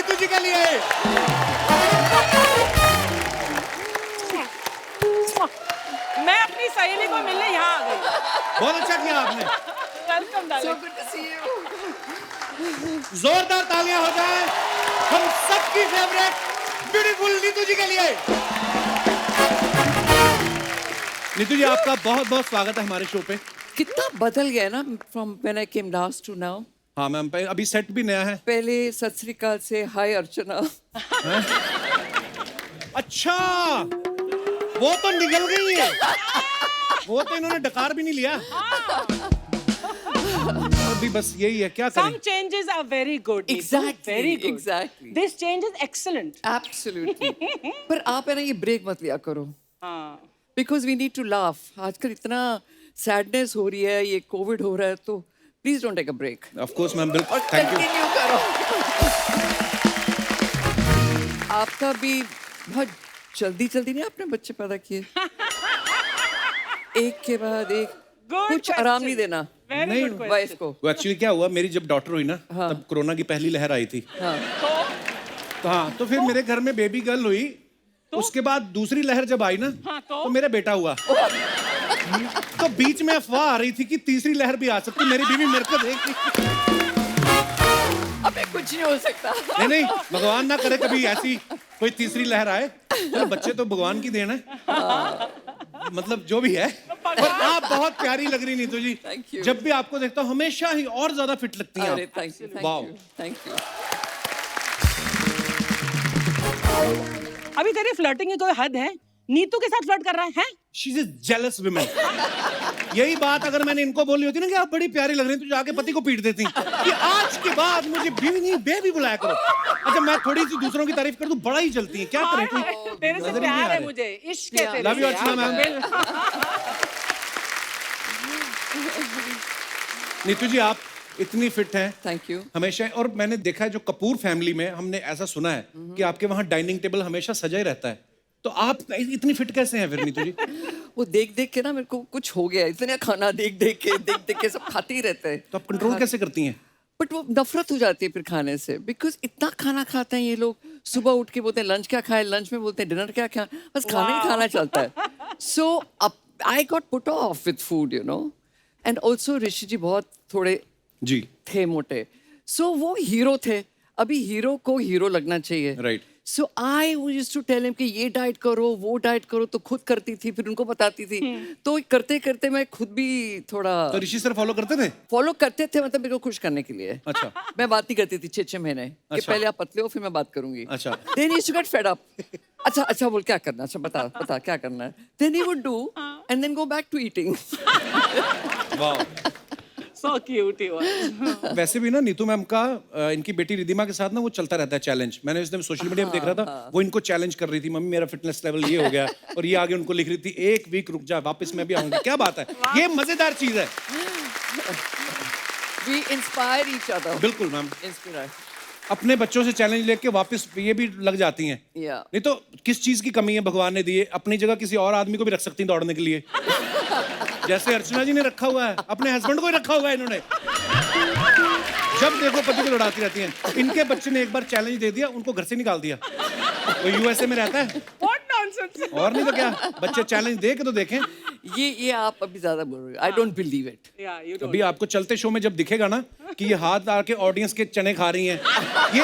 नीतू जी के लिए। मैं अपनी सहेली को मिलने यहाँ आ गई। बहुत अच्छा किया आपने। Welcome So darling. good to see you. जोरदार तालियां हो जाए हम सबकी फेवरेट ब्यूटीफुल नीतू जी के लिए। नीतू जी आपका बहुत बहुत स्वागत है हमारे शो पे। कितना बदल गया ना from when I came last to now. हाँ मैम, अभी सेट भी नया है। पहले सत श्री अकाल से हाय अर्चना. अच्छा, वो तो निकल गई है, वो तो इन्होंने डकार भी नहीं लिया। अभी बस यही है, क्या करें? Some changes are very good. Neetu. Exactly, Very good. exactly. This change is excellent. Absolutely. पर आप है ना ये ब्रेक मत लिया करो. हाँ. Because we need to laugh. आजकल इतना सैडनेस हो रही है, ये कोविड हो रहा है, तो please don't take a break. Of course ma'am, बिल्कुल। और थैंक यू। कंटिन्यू करो. आपका भी बहुत जल्दी जल्दी नहीं आपने बच्चे पैदा किए. एक के बाद एक. Good कुछ आराम नहीं question. देना Very नहीं, good question. वाइफ को. वो एक्चुअली क्या हुआ, मेरी जब डॉटर हुई ना, हाँ. तब कोरोना की पहली लहर आई थी। हाँ. तो हाँ, तो फिर मेरे घर में बेबी गर्ल हुई। उसके बाद दूसरी लहर जब आई ना, हाँ, तो मेरा बेटा हुआ। तो बीच में अफवाह आ रही थी कि तीसरी लहर भी आ सकती। मेरी बीवी मेरे को देख अबे कुछ नहीं हो सकता. नहीं नहीं, भगवान ना करे कभी ऐसी कोई तीसरी लहर आए। तो बच्चे तो भगवान की देन है, मतलब जो भी है। और आप बहुत प्यारी लग रही नीतू जी। Thank you. जब भी आपको देखता हूँ हमेशा ही और ज्यादा फिट लगती हैं अरे आप। Thank you wow. Thank you. अभी तेरी फ्लर्टिंग की कोई हद है? नीतू के साथ फ्लर्ट कर रहा है? She is jealous women. यही बात अगर मैंने इनको बोली होती ना कि आप बड़ी प्यारी लग रही हैं, तो जाके पति को पीट देती कि आज के बाद मुझे बीवी नहीं बेबी बुलाया करो। अच्छा, मैं थोड़ी सी दूसरों की तारीफ कर दूं, बड़ा ही जलती है। क्या करें? कोई तेरे से नजर ही नहीं प्यार आ है रहे। मुझे, इश्क है तेरे Love you, से। अर्चना मैम। नीतू जी आप इतनी फिट हैं थैंक यू. हमेशा। और मैंने देखा है जो कपूर फैमिली में हमने ऐसा सुना है कि आपके वहाँ डाइनिंग टेबल हमेशा सजा ही रहता है। तो आप इतनी फिट कैसे हैं फिर नीतू जी? वो देख देख के ना मेरे को कुछ हो गया. इतना खाना देख देख के सब खाते ही रहते हैं. तो आप कंट्रोल कैसे करती हैं? बट वो नफरत हो जाती है फिर खाने से. बिकॉज इतना खाना खाते हैं ये लोग. सुबह उठ के बोलते हैं लंच क्या खाए, लंच में बोलते हैं डिनर क्या खाए. बस खाना ही खाना चलता है. So I got put off with food you know. And also Rishi ji बहुत थोड़े जी थे मोटे. सो वो हीरो थे. अभी हीरो को हीरो लगना चाहिए. Right. So I used to tell him कि ये डाइट करो वो डाइट करो. तो खुद करती थी फिर उनको बताती थी. तो करते करते मैं खुद भी थोड़ा तो ऋषि सर फॉलो करते थे? फॉलो करते थे. मतलब मेरे को खुश करने के लिए. अच्छा। मैं बात नहीं करती थी 6-6 महीने कि अच्छा। पहले आप पतले हो फिर मैं बात करूंगी. अच्छा। Then he used to get fed up. अच्छा अच्छा बोल क्या करना. अच्छा बता बता क्या करना है. Then he would do and then go back to eating. वाह। So cute he was. वैसे भी ना नीतू मैम का इनकी बेटी रिधिमा के साथ ना वो चलता रहता है चैलेंज। मैंने इस दिन सोशल मीडिया पे देख रहा था, वो इनको चैलेंज कर रही थी, मम्मी मेरा फिटनेस लेवल ये हो गया, और ये आगे उनको लिख रही थी 1 वीक रुक जा वापस मैं भी आऊंगी। क्या बात है, ये मजेदार चीज है। We inspire each other. बिल्कुल मैम, Inspire. अपने बच्चों से चैलेंज लेके वापस ये भी लग जाती हैं। Yeah. नहीं तो किस चीज की कमी है भगवान ने दी है, अपनी जगह किसी और आदमी को भी रख सकती हैं दौड़ने के लिए। जैसे अर्चना जी ने रखा हुआ है, अपने हस्बैंड को ही रखा हुआ है इन्होंने। जब देखो पति को दौड़ाती रहती हैं। इनके बच्चे ने एक बार चैलेंज दे दिया, उनको घर से निकाल दिया। वो यूएसए में रहता है। What nonsense. और नहीं तो क्या, बच्चे चैलेंज दे के तो देखें। ये आप अभी ज्यादा बोल रहे हो. I don't believe it. Yeah, you don't. अभी आपको चलते शो में जब दिखेगा ना कि ये हाथ आके ऑडियंस के चने खा रही हैं, ये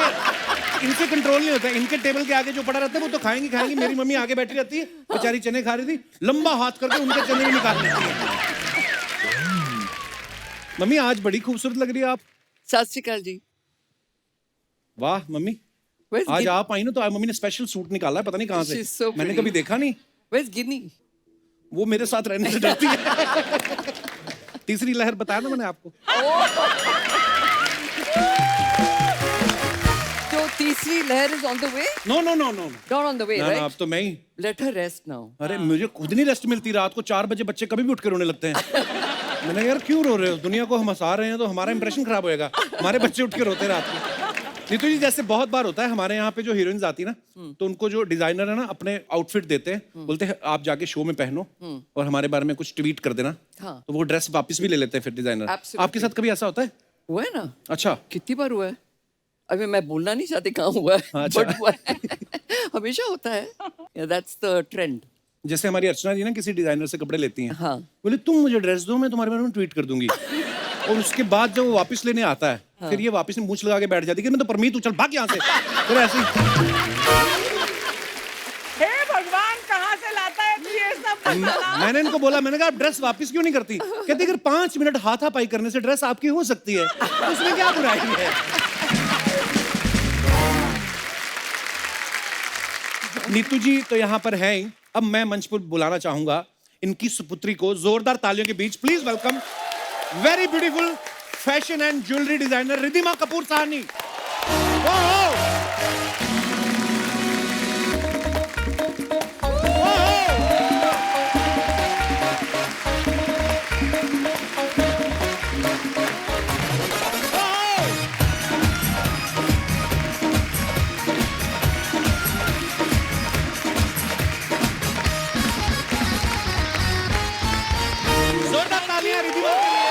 इनसे कंट्रोल नहीं होता है। इनके टेबल के आगे जो पड़ा रहता है वो तो खाएंगी खाएंगी। मेरी मम्मी आगे बैठी रहती है, बेचारी चने खा रही थी, लंबा हाथ करके उनके चने भी निकाल लेती है। मम्मी आज बड़ी खूबसूरत लग रही है आप। सत श्री अकाल जी. वाह मम्मी, Where's आज Gin- आप आई ना तो आज मम्मी ने स्पेशल सूट निकाला है, पता नहीं कहाँ She's से। so मैंने pretty. कभी देखा नहीं। Where's Ginny? वो मेरे साथ रहने से डरती है। तीसरी लहर बताया ना मैंने आपको। तो तीसरी लहर is on the way? No no no no Not on the way, ना right? अब तो मैं ही। Let her rest now. अरे मुझे खुद नहीं रेस्ट मिलती। रात को 4 बजे बच्चे कभी भी उठ के रोने लगते हैं। मैंने यार क्यों रो रहे हो, दुनिया को हम हंसा रहे हैं तो हमारा इंप्रेशन खराब होएगा। हमारे बच्चे उठ के रोते हैं रात को। नीतू जी जैसे बहुत बार होता है हमारे यहाँ पे जो हीरोइंस आती ना, तो उनको जो डिजाइनर है ना अपने आउटफिट देते हैं, बोलते हैं आप जाके शो में पहनो और हमारे बारे में कुछ ट्वीट कर देना। हाँ. तो वो ड्रेस वापस भी ले लेते हैं फिर डिजाइनर। Absolutely. आपके साथ कभी ऐसा होता है? हुआ है ना. अच्छा, कितनी बार हुआ है. अभी मैं बोलना नहीं चाहती कहाँ हुआ है, अच्छा। but हुआ है। हमेशा होता है, दैट्स द ट्रेंड। जैसे हमारी अर्चना जी ना किसी डिजाइनर से कपड़े लेती हैं, हाँ। बोले तुम मुझे ड्रेस दो, मैं तुम्हारे बारे में ट्वीट कर दूंगी। और उसके बाद जब वो वापस लेने आता है, फिर ये वापस में मूंछ लगा के बैठ जाती है कि मैं तो परमीत, तू चल भाग यहाँ से। फिर ऐसे ही हे भगवान, कहाँ से लाता है तू ये सब मसाला? मैंने इनको बोला, मैंने कहा आप ड्रेस वापस क्यों नहीं करती? कहती अगर 5 मिनट हाथापाई करने से ड्रेस आपकी हो सकती है, तो उसमें क्या बुराई है? नीतू जी तो यहाँ पर है ही। अब मैं मंच पर बुलाना चाहूंगा इनकी सुपुत्री को, जोरदार तालियों के बीच please welcome very beautiful fashion and jewellery designer Riddhima Kapoor Sahni. जोरदार तालियां रिद्धिमा के लिए।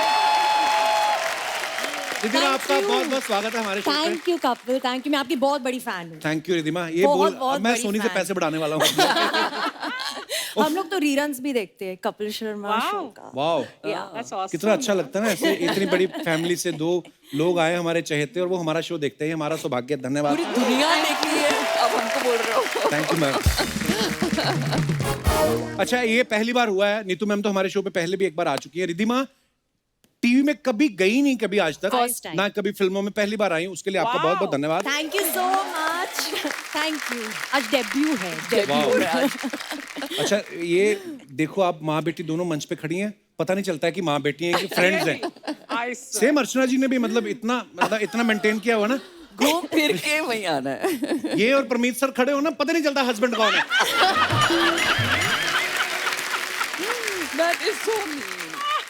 रिद्धिमा आपका बहुत बहुत स्वागत है हमारे शो पे। Thank you Kapil, thank you. मैं आपकी बहुत बड़ी फैन हूँ। Thank you Riddhima. ये बहुत, बोल बहुत मैं बड़ी सोनी से fan। पैसे बढ़ाने वाला हूँ। हम लोग तो रीरन्स भी देखते हैं कपिल शर्मा Wow। शो का। Wow, That's awesome. कितना अच्छा लगता है ना, ऐसे इतनी बड़ी फैमिली से 2 लोग आए हमारे चहेते और वो हमारा शो देखते हैं, हमारा सौभाग्य। धन्यवाद। पूरी दुनिया देखी है, अब हमको बोल रहे हो। Thank you ma'am. अच्छा, ये पहली बार हुआ है। नीतू मैम तो हमारे शो पे पहले भी एक बार आ चुकी है। रिद्धिमा टीवी में कभी गई नहीं, कभी आज तक First time। ना कभी फिल्मों में, पहली बार आई हूँ। उसके लिए आपका Wow। बहुत बहुत धन्यवाद। Thank you so much, thank you. आज डेब्यू है। वाओ। हो रहा है आज। अच्छा, ये देखो आप माँ बेटी दोनों मंच पे खड़ी हैं, पता नहीं चलता है कि माँ बेटी हैं कि फ्रेंड्स हैं। I swear. सेम अर्चना जी ने भी मतलब इतना मेंटेन किया हुआ ना। घूम फिर के वहीं आना है। ये और परमीत सर खड़े हो ना, पता नहीं चलता हस्बैंड कौन है। That is so mean।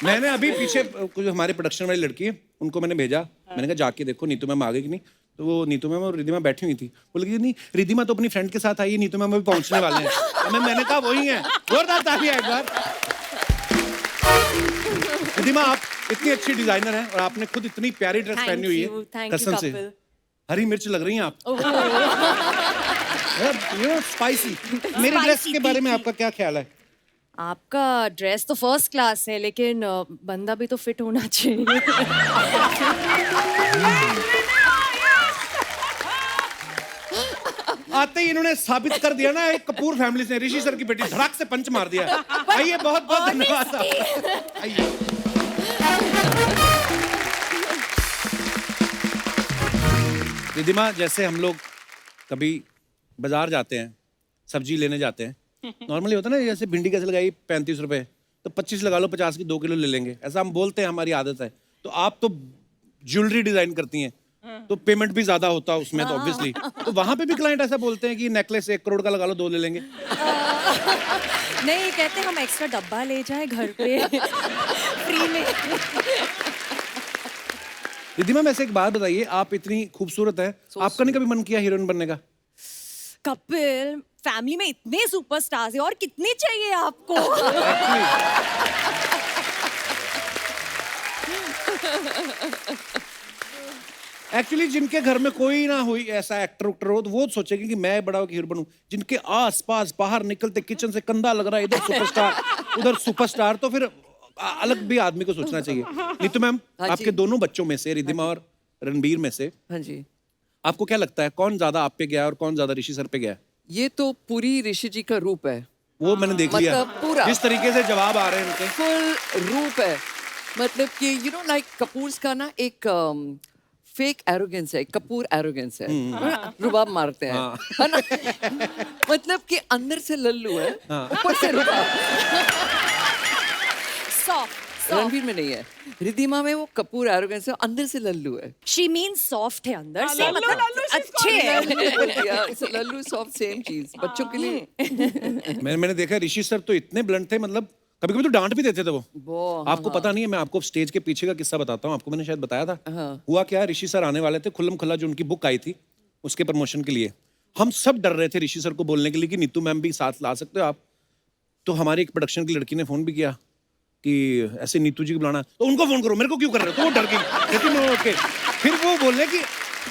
मैंने अभी पीछे कुछ हमारे प्रोडक्शन वाली लड़की है, उनको मैंने भेजा, मैंने कहा जाके देखो नीतू मैम आ गई कि नहीं। तो वो नीतू मैम और रिद्धिमा बैठी हुई थी, बोल रही नहीं रिद्धिमा तो अपनी फ्रेंड के साथ आई है, नीतू मैम अभी पहुंचने वाले हैं। तो मैंने कहा वही है। जोरदार तालियां एक बार। रिद्धिमा आप इतनी अच्छी डिजाइनर हैं और आपने खुद इतनी प्यारी ड्रेस पहनी हुई है, थैंक यू कसम से कपिल। हरी मिर्च लग रही हैं आप। स्पाइसी। मेरी ड्रेस के बारे में आपका क्या ख्याल है? आपका ड्रेस तो फर्स्ट क्लास है, लेकिन बंदा भी तो फिट होना चाहिए। आते ही इन्होंने साबित कर दिया ना, एक कपूर फैमिली से ऋषि सर की बेटी धड़ाक से पंच मार दिया। आइए, बहुत बहुत धन्यवाद आपका। आइए। रिद्धिमा, जैसे हम लोग कभी बाजार जाते हैं, सब्जी लेने जाते हैं, नॉर्मली होता है ना, जैसे भिंडी कैसे लगाई 35 रुपए, तो 25 लगा लो, 50 की 2 किलो ले लेंगे, ऐसा हम बोलते हैं, हमारी आदत है। तो आप तो ज्वेलरी डिजाइन करती हैं, तो पेमेंट भी ज्यादा होता है उसमें, तो ऑब्वियसली तो वहां पे भी क्लाइंट ऐसा बोलते हैं कि नेकलेस 1 करोड़ का लगा लो, 2 ले लेंगे। नहीं, कहते हम एक्स्ट्रा डब्बा ले जाए घर पे फ्री में। रिद्धिमा, वैसे एक बात बताइए, आप इतनी खूबसूरत है, आपका नहीं कभी मन किया हीरोइन बनने का? कपिल, फैमिली में इतने सुपरस्टार्स हैं और कितने चाहिए आपको? एक्चुअली जिनके घर में कोई ना हुई ऐसा एक्टर उक्टर हो, तो वो सोचेंगे कि मैं बड़ा हीरो बनूं। जिनके आस पास बाहर निकलते किचन से कंधा लग रहा है, इधर सुपरस्टार उधर सुपरस्टार, तो फिर अलग भी आदमी को सोचना चाहिए। नीतू मैम, हाँ जी। आपके दोनों बच्चों में से, रिद्धिमा और रणबीर में से, हाँ जी, आपको क्या लगता है कौन ज्यादा आप पे गया और कौन ज्यादा ऋषि सर पे गया? ये तो पूरी ऋषि जी का रूप है, वो मैंने देख लिया, मतलब पूरा। जिस तरीके से जवाब आ रहे हैं उनके। फुल रूप है। मतलब कि यू नो लाइक कपूर्स का ना एक फेक एरोगेंस है, कपूर एरोगेंस है, रुबाब मारते हैं, है ना? मतलब कि अंदर से लल्लू है, ऊपर से रुबाब। सॉफ्ट। रणवीर में नहीं है, रिद्धिमा में वो कपूर एरोगेंस है, अंदर से लल्लू है। शी मीन सॉफ्ट है अंदर से, लल्लू, मतलब लल्लू, she's अच्छे है। लल्लू सॉफ्ट सेम चीज बच्चों के लिए। मैंने देखा ऋषि सर तो इतने ब्लंट थे, मतलब कभी कभी तो डांट भी देते थे वो। आपको पता नहीं है, मैं आपको स्टेज के पीछे का किस्सा बताता हूँ, आपको मैंने शायद बताया था। हुआ क्या, ऋषि सर आने वाले थे, खुल्लम खुल्ला जो उनकी बुक आई थी उसके प्रमोशन के लिए। हम सब डर रहे थे ऋषि सर को बोलने के लिए कि नीतू मैम भी साथ ला सकते हो आप। तो हमारी एक प्रोडक्शन की लड़की ने फोन भी किया कि ऐसे नीतू जी को बुलाना, तो उनको फोन करो, मेरे को क्यों कर रहे हो? तो वो डर गई। लेकिन ओके, फिर वो बोले कि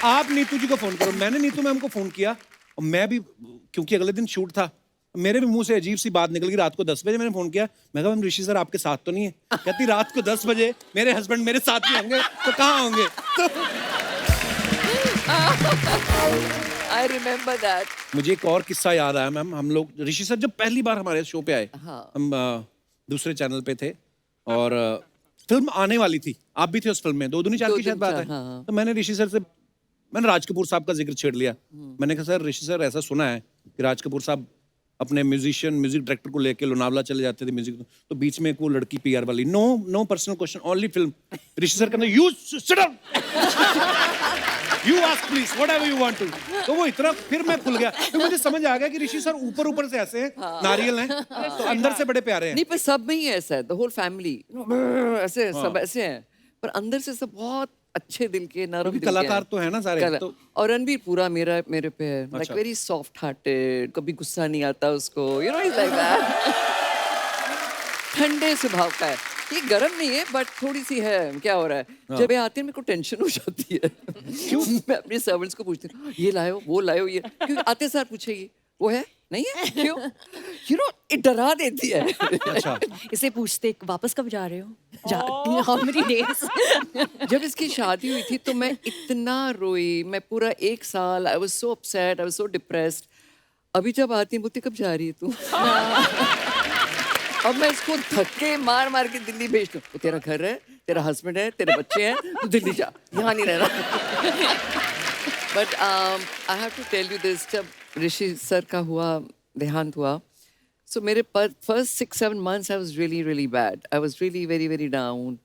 आप नीतू जी को फोन करो। मैंने नीतू मैम को फोन किया और मैं भी, क्योंकि अगले दिन शूट था, मेरे भी मुंह से अजीब सी बात निकल गई। रात को 10 बजे मैंने फोन किया, मैं कहा मैम ऋषि सर आपके साथ तो नहीं है? कहती रात को 10 बजे मेरे हस्बैंड मेरे साथ ही होंगे तो कहाँ होंगे? तो I remember that. मुझे एक और किस्सा याद आया मैम। हम लोग, ऋषि सर जब पहली बार हमारे शो पे आए, हाँ। हम दूसरे चैनल पे थे और फिल्म आने वाली थी, आप भी थे उस फिल्म में, 2 दूनी 4 की शायद बात है। हाँ। तो मैंने ऋषि सर से, मैंने राज कपूर साहब का जिक्र छेड़ लिया। मैंने कहा सर, ऋषि सर ऐसा सुना है कि राज कपूर साहब अपने म्यूजिक डायरेक्टर को लेके लोनावला चले जाते थे म्यूजिक, तो बीच में एक वो लड़की पीआर वाली, no personal question, only film. Rishi sir कहते you sit down, you ask please whatever you want to. तो वो इतना, फिर मैं खुल गया, तो मुझे समझ आ गया कि ऋषि सर ऊपर से ऐसे हैं, नारियल हैं, तो अंदर से बड़े प्यारे हैं। नहीं, पर सब में ही ऐसा है, द होल फैमिली ऐसे सब ऐसे हैं, पर अंदर से सब बहुत अच्छे दिल के, नरम क्योंकि दिल के कलाकार हैं। तो है ना सारे। तो और रणबीर पूरा मेरे पे है, लाइक अच्छा। वेरी सॉफ्ट हार्टेड, कभी गुस्सा नहीं आता उसको, you know, is like that. ठंडे स्वभाव का है, ये गर्म नहीं है बट थोड़ी सी है। क्या हो रहा है? जब ये आते हैं मेरे को टेंशन हो जाती है। क्यों? मैं अपने सर्वेंट्स को पूछती हूँ, ये लाओ वो लाओ, ये, क्योंकि आते सार पूछेगी वो है नहीं है, क्यों? यू नो, ये डरा देती है। अच्छा, इसे पूछते वापस कब जा रहे हो? How many days? जब इसकी शादी हुई थी तो मैं इतना रोई, मैं पूरा 1 साल, I was so upset, I was so depressed. अभी जब आती है बोलती कब जा रही है तू? अब मैं इसको धक्के मार मार के दिल्ली भेजती हूँ। तेरा घर है, तेरा हस्बैंड है, तेरे बच्चे हैं, तू दिल्ली जा, यहाँ नहीं रहना। But I have to tell you this, जब ऋषि सर का देहांत हुआ, so मेरे first 6-7 months I was really bad. I was really very down.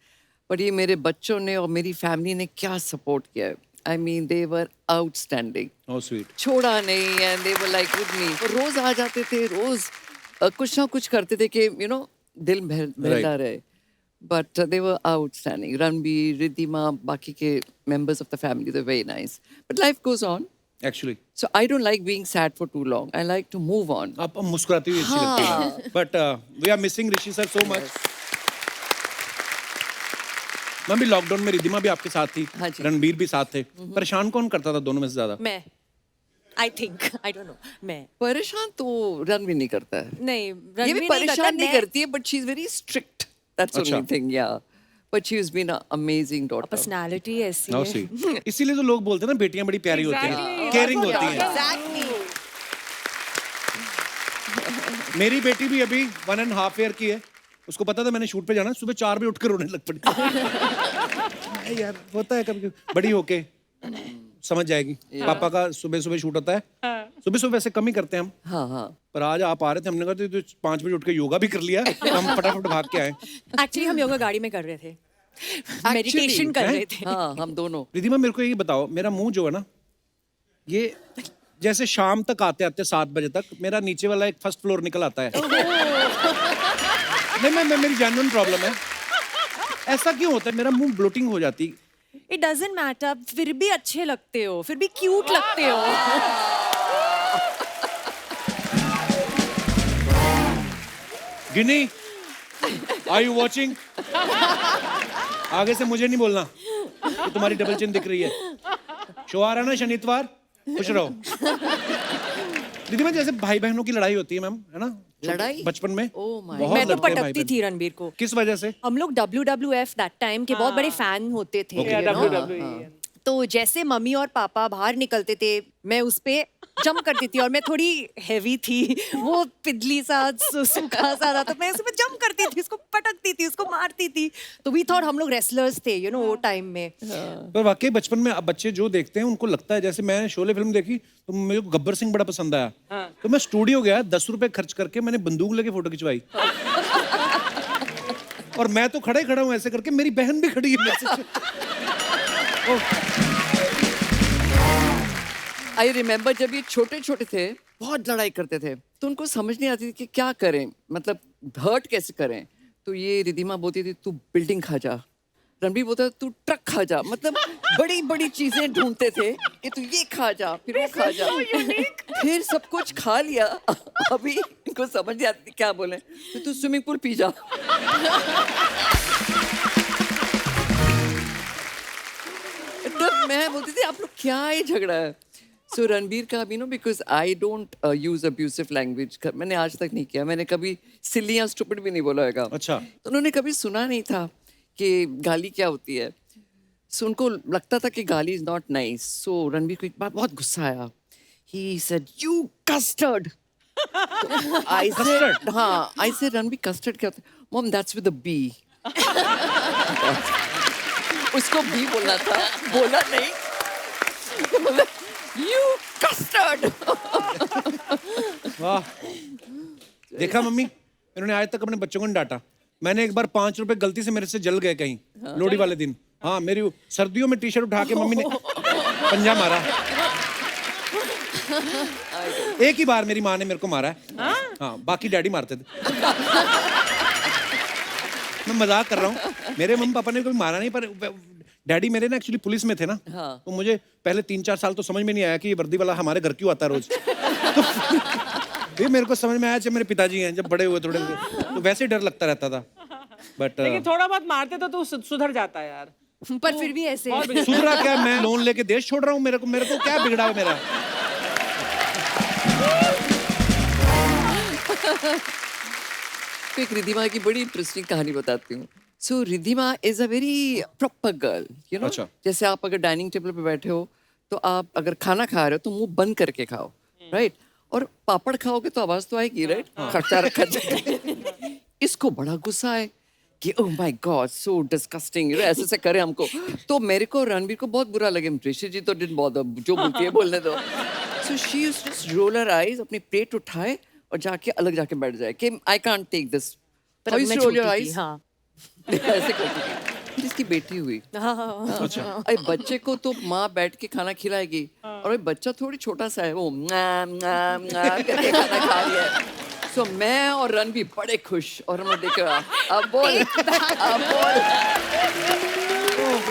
But ये मेरे बच्चों ने और मेरी फैमिली ने क्या सपोर्ट किया है। I mean they were outstanding. how sweet. छोड़ा नहीं, and they were like with me. और रोज आ जाते थे, रोज कुछ ना कुछ करते थे कि you know दिल बहला रहे. But they were outstanding. Ranbir, Riddhima, बाकी के members of the family, they're very nice. But life goes on. Actually, So I don't like being sad for too long. I like to move on. आप मुस्कुराती हुई अच्छी लगती है। But we are missing Rishi sir so much. मैं भी lockdown में, रिद्धिमा भी आपके साथ थी, हाँ जी। रणबीर भी साथ थे। परेशान कौन करता था दोनों में से ज्यादा? मैं, I think, I don't know, मैं परेशान तो रणबीर नहीं करता है। नहीं, ये भी रणबीर नहीं परेशान करता, नहीं मैं करती है, but she's very strict. That's the अच्छा। only thing, yeah. But she has been an amazing daughter. Personality ऐसी How है। sweet. इसीलिए तो लोग बोलते हैं ना, बेटियां बड़ी प्यारी होती हैं, केयरिंग होती हैं। Exactly. मेरी बेटी भी अभी 1.5 ईयर की है। उसको पता था मैंने शूट पे जाना, सुबह 4 बजे उठकर रोने लग पड़ी। नहीं यार, होता है कभी, बड़ी होके समझ जाएगी। पापा का सुबह शूट होता है, सुबह वैसे कम ही करते हैं हम, हाँ हाँ। पर आज आप आ रहे थे, हमने कहा तो 5 बजे उठ के योगा भी कर लिया, तो हम फटाफट भाग के आए। एक्चुअली हम योगा गाड़ी में कर रहे थे, मेडिटेशन कर रहे थे। हाँ, हम दोनों। रिद्धिमा मेरे को ये बताओ, मेरा मुंह जो है ना, ये जैसे शाम तक आते आते 7 बजे तक मेरा नीचे वाला एक फर्स्ट फ्लोर निकल आता है। नहीं, मैं मेरी जेन्युइन प्रॉब्लम है। ऐसा क्यों होता है? मेरा मुंह ब्लोटिंग हो जाती। इट डजंट मैटर, फिर भी अच्छे लगते हो, फिर भी क्यूट लगते हो। गिनी, आर यू वॉचिंग? आगे से मुझे नहीं बोलना कि तुम्हारी डबल चिन दिख रही है। शो आ रहा है ना शनिवार, खुश रहो। दीदी मैं, जैसे भाई बहनों की लड़ाई होती है मैम, है ना, लड़ाई? बचपन में Oh my बहुत मैं तो लड़ते हैं भाई पटकती बहन। थी रणबीर को। किस वजह से? हम लोग WWF दैट टाइम के बहुत बड़े फैन होते थे, Okay. you know? WWE. तो जैसे मम्मी और पापा बाहर निकलते थे, मैं उस पे जंप करती थी, और मैं थोड़ी हैवी थी, वो पिदली सा सूखा सा था, तो मैं उस पे जंप करती थी, उसको पटकती थी, उसको मारती थी। तो वी थॉट हम लोग रेसलर्स थे, यू नो, वो टाइम में। पर वाकई बचपन में अब बच्चे जो देखते हैं उनको लगता है, जैसे मैं शोले फिल्म देखी तो मेरे को गब्बर सिंह बड़ा पसंद आया, तो मैं स्टूडियो गया, 10 रुपए खर्च करके मैंने बंदूक लेके फोटो खिंचवाई। और मैं तो खड़ा हूँ ऐसे करके, मेरी बहन भी खड़ी है मेरे से। आई रिमेम्बर जब ये छोटे छोटे थे, बहुत लड़ाई करते थे, तो उनको समझ नहीं आती थी कि क्या करें, मतलब हर्ट कैसे करें। तो ये रिद्धिमा बोलती थी तू बिल्डिंग खा जा, रणबीर बोलता तू ट्रक खा जा, मतलब बड़ी बड़ी चीजें ढूंढते थे कि तू ये खा जा, फिर वो खा जा, फिर सब कुछ खा लिया। अभी इनको समझ नहीं आती क्या बोले, तो तू स्विमिंग पूल पी जा। The मैं बोलती थी आप लोग क्या ये झगड़ा है. So रणबीर का भी because I don't use abusive language. मैंने आज तक नहीं किया. मैंने कभी silly या stupid भी नहीं बोला होगा. अच्छा. तो उन्होंने कभी सुना नहीं था कि गाली क्या होती है. So उनको लगता था कि गाली is not nice. So Ranbir को एक बार बहुत गुस्सा आया. He said, "You custard." I said, हाँ, I said रणबीर custard क्या होता है? Mom, that's with a B. उसको B बोलना था, बोला नहीं. You custard. वाह. देखा मम्मी, इन्होंने आज तक अपने बच्चों को नहीं डांटा. मैंने एक बार 5 रुपए गलती से मेरे से जल गए कहीं लोहड़ी वाले दिन. हाँ, मेरी सर्दियों में टी-शर्ट उठा के मम्मी ने पंजा मारा. एक ही बार मेरी माँ ने मेरे को मारा है. हाँ, बाकी डैडी मारते थे. मैं मजाक कर रहा हूँ. मेरे मम्मी पापा ने कभी मारा नहीं, पर डैडी मेरे ना एक्चुअली पुलिस में थे ना. तो मुझे पहले 3-4 साल तो समझ में नहीं आया कि ये वर्दी वाला हमारे घर क्यों आता है रोज. ये मेरे को समझ में आया जब मेरे पिताजी हैं, जब बड़े हुए थोड़े, तो वैसे ही डर लगता रहता था. बट लेकिन थोड़ा बहुत मारते तो तू सुधर जाता है यार. पर फिर भी ऐसे सुधरा क्या? मैं लोन लेके देश छोड़ रहा हूँ. मेरे को क्या बिगड़ा है मेरा? तो एक रिद्धिमा की बड़ी इंटरेस्टिंग कहानी बताती हूँ. So Riddhima is a very proper girl, you know. अच्छा. जैसे आप अगर डाइनिंग टेबल पे बैठे हो तो आप अगर खाना खा रहे हो तो मुंह बंद करके खाओ, राइट. और पापड़ खाओगे तो आवाज तो आएगी, राइट. खर्चा रखा जाएगा. इसको बड़ा गुस्सा है कि oh my God so disgusting, you know, ऐसे से करे हमको. तो मेरे को रणबीर को बहुत बुरा लगे. ऋषि जी तो डिडंट बॉदर, जो बोलती है बोलने दो. So she used to just roll her eyes, अपनी प्लेट उठाए और जाके अलग जाके बैठ जाए कि आई कांट टेक दिस. पर How अब you मैं roll your छोटी थी, eyes? हाँ. ऐसे करती थी. जिसकी बेटी हुई. अरे बच्चे को तो माँ बैठ के खाना खिलाएगी और ये बच्चा थोड़ी छोटा सा है, वो करके खाना खा रही है. सो मैं और रणबीर बड़े खुश और हमने देखा अब बोल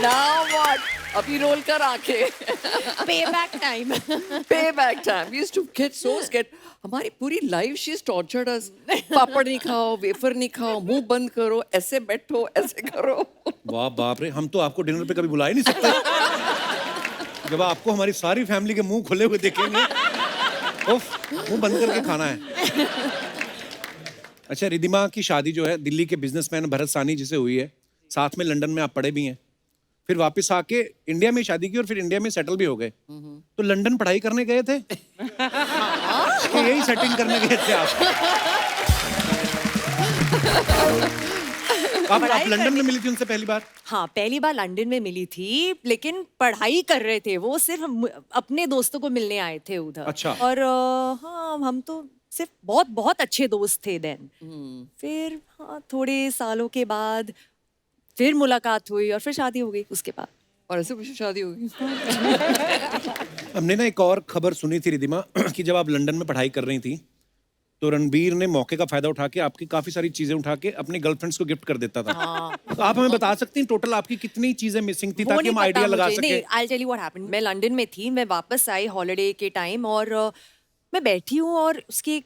Now what? अभी रोल कर आके. Payback time. Payback time. We used to get so scared. हमारी पूरी लाइफ she's tortured us. पापड़ नहीं खाओ, वेफर नहीं खाओ, मुंह बंद करो, ऐसे बैठो, ऐसे करो. वाह बाप रे, हम तो आपको डिनर पे कभी बुला ही नहीं सकते. जब आपको हमारी सारी फैमिली के मुंह खुले हुए देखेंगे, उफ, मुंह बंद करके खाना है. अच्छा, रिद्धिमा की शादी जो है दिल्ली के बिजनेसमैन भरत सानी जी से हुई है. साथ में लंदन में आप पढ़े भी हैं. फिर वापस आके इंडिया में शादी की और फिर इंडिया में सेटल भी हो गए. तो लंदन पढ़ाई करने गए थे कि यही सेटिंग करने गए थे आप? आप लंदन में मिली थी उनसे पहली बार? हाँ, पहली बार लंदन में मिली थी, लेकिन पढ़ाई कर रहे थे वो. सिर्फ अपने दोस्तों को मिलने आए थे उधर. अच्छा. और हाँ, हम तो सिर्फ बहुत बहुत अच्छे दोस्त थे देन. फिर हाँ, थोड़े सालों के बाद फिर मुलाकात हुई और फिर शादी हो गई उसके बाद. और ऐसे कुछ शादी होगी. हमने ना एक और खबर सुनी थी रिद्धिमा कि जब आप लंदन में पढ़ाई कर रही थी तो रणबीर ने मौके का फायदा उठा के आपकी काफी सारी चीजें उठा के अपनी गर्लफ्रेंड्स को गिफ्ट कर देता था. तो आप हमें बता सकती हैं टोटल आपकी कितनी चीजें मिसिंग थी ताकि हम आइडिया लगा सके? I'll tell you what happened. मैं लंदन में थी, मैं वापस आई हॉलिडे के टाइम और मैं बैठी हूँ और उसकी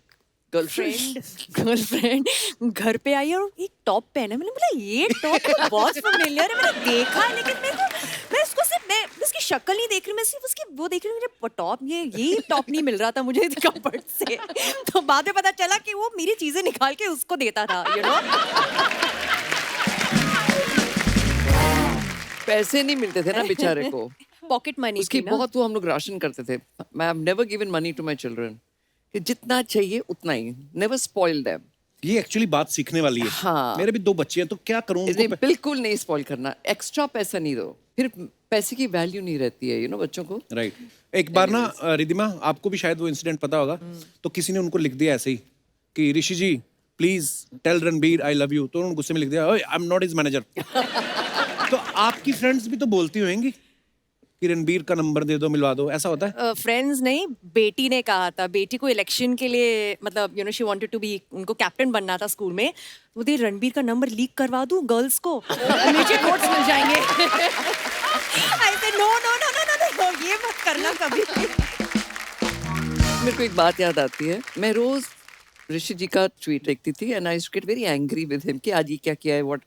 गर्लफ्रेंड घर पे आई और एक टॉप पहना. मैंने बोला ये टॉप तो बहुत फेमिलियर है, मैंने देखा है, लेकिन मैं उसको सिर्फ मैं उसकी शक्ल नहीं देख रही, मैं सिर्फ उसकी वो देख रही हूँ. मेरे टॉप ये टॉप नहीं मिल रहा था मुझे कपड़ से. तो बाद में पता चला कि वो मेरी चीजें निकाल के उसको देता था, यू नो. पैसे नहीं मिलते थे ना बेचारे को. पॉकेट मनी उसकी बहुत वो हम लोग राशन करते थे. मैं have never given money to my children कि जितना चाहिए उतना ही. Never spoil them. ये एक्चुअली बात सीखने वाली है. हाँ. मेरे भी 2 बच्चे हैं तो क्या करूं उनको बिल्कुल नहीं स्पॉइल करना. एक्स्ट्रा पैसा नहीं दो, फिर पैसे की वैल्यू नहीं रहती है, यू नो, बच्चों को. राइट. एक बार ना रिद्धिमा, आपको भी शायद वो इंसिडेंट पता होगा. तो किसी ने उनको लिख दिया ऐसे ही कि Rishi ji please tell Ranbir I love you. तो उन्होंने गुस्से में लिख दिया I am not his manager. तो आपकी फ्रेंड्स भी तो बोलती होंगी कि रणबीर का नंबर दे दो, मिलवा दो, ऐसा होता है? फ्रेंड्स नहीं, बेटी ने कहा था. बेटी को इलेक्शन के लिए, मतलब you know, she wanted to be, उनको कैप्टन बनना था स्कूल में. वो दे रणबीर का नंबर लीक करवा दूं गर्ल्स को, नीचे नोट्स मिल जाएंगे. I said no no no no no, ये मत करना कभी. मेरे को एक बात याद आती है. मैं रोज ऋषि जी का ट्वीट देखती थी and I used to get very angry with him कि आज ये क्या किया है, what.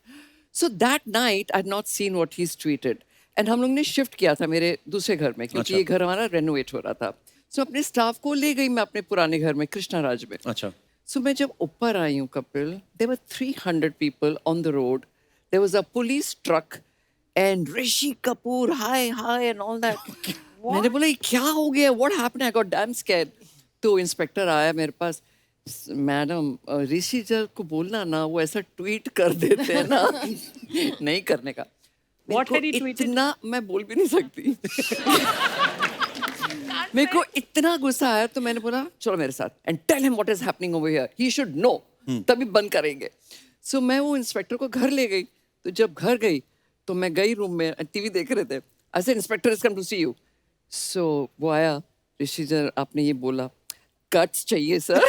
So that night I had not seen what he tweeted and हम लोग ने शिफ्ट किया था मेरे दूसरे घर में, क्योंकि अच्छा। ये घर हमारा रेनोवेट हो रहा था. सो अपने स्टाफ को ले गई मैं अपने पुराने घर में, कृष्णा राज में. अच्छा. सो मैं जब ऊपर आई हूँ Kapil, there were 300 people on the road. There was a police truck and Rishi Kapoor हाय हाय एंड ऑल दैट. मैंने बोला ये क्या हो गया, what happened, I got damn scared. तो इंस्पेक्टर आया मेरे पास, मैडम ऋषि जर को बोलना ना, वो ऐसा ट्वीट कर देते हैं ना. नहीं करने का. What मेरे had he को tweeted? इतना, मैं बोल भी नहीं सकती. मेरे को इतना गुस्सा आया तो मैंने बोला चलो मेरे साथ and tell him what is happening over here, he should know, तभी बंद करेंगे. सो मैं वो इंस्पेक्टर को घर ले गई. तो जब घर गई तो मैं गई रूम में, टीवी देख रहे थे. I said inspector is come to see you. So वो आया, ऋषि सर आपने ये बोला, कट्स चाहिए सर.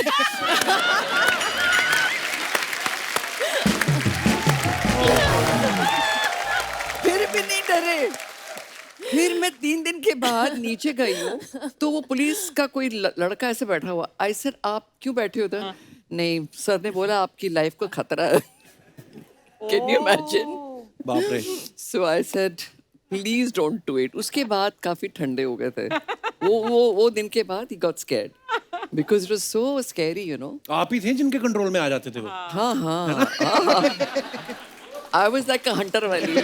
फिर भी नहीं डरे. फिर मैं 3 दिन के बाद नीचे गई हूँ तो वो पुलिस का कोई लड़का ऐसे बैठा हुआ. आई सर आप क्यों बैठे हो उधर? नहीं सर ने बोला आपकी लाइफ को खतरा है. Can you imagine? बाप रे. So I said please don't do it. उसके बाद काफी ठंडे हो गए थे. वो दिन के बाद he got scared because it was so scary, you know. आप ही थे जिनके कंट्रोल में आ जाते थे वो. हाँ. I was like a Hunter वाली.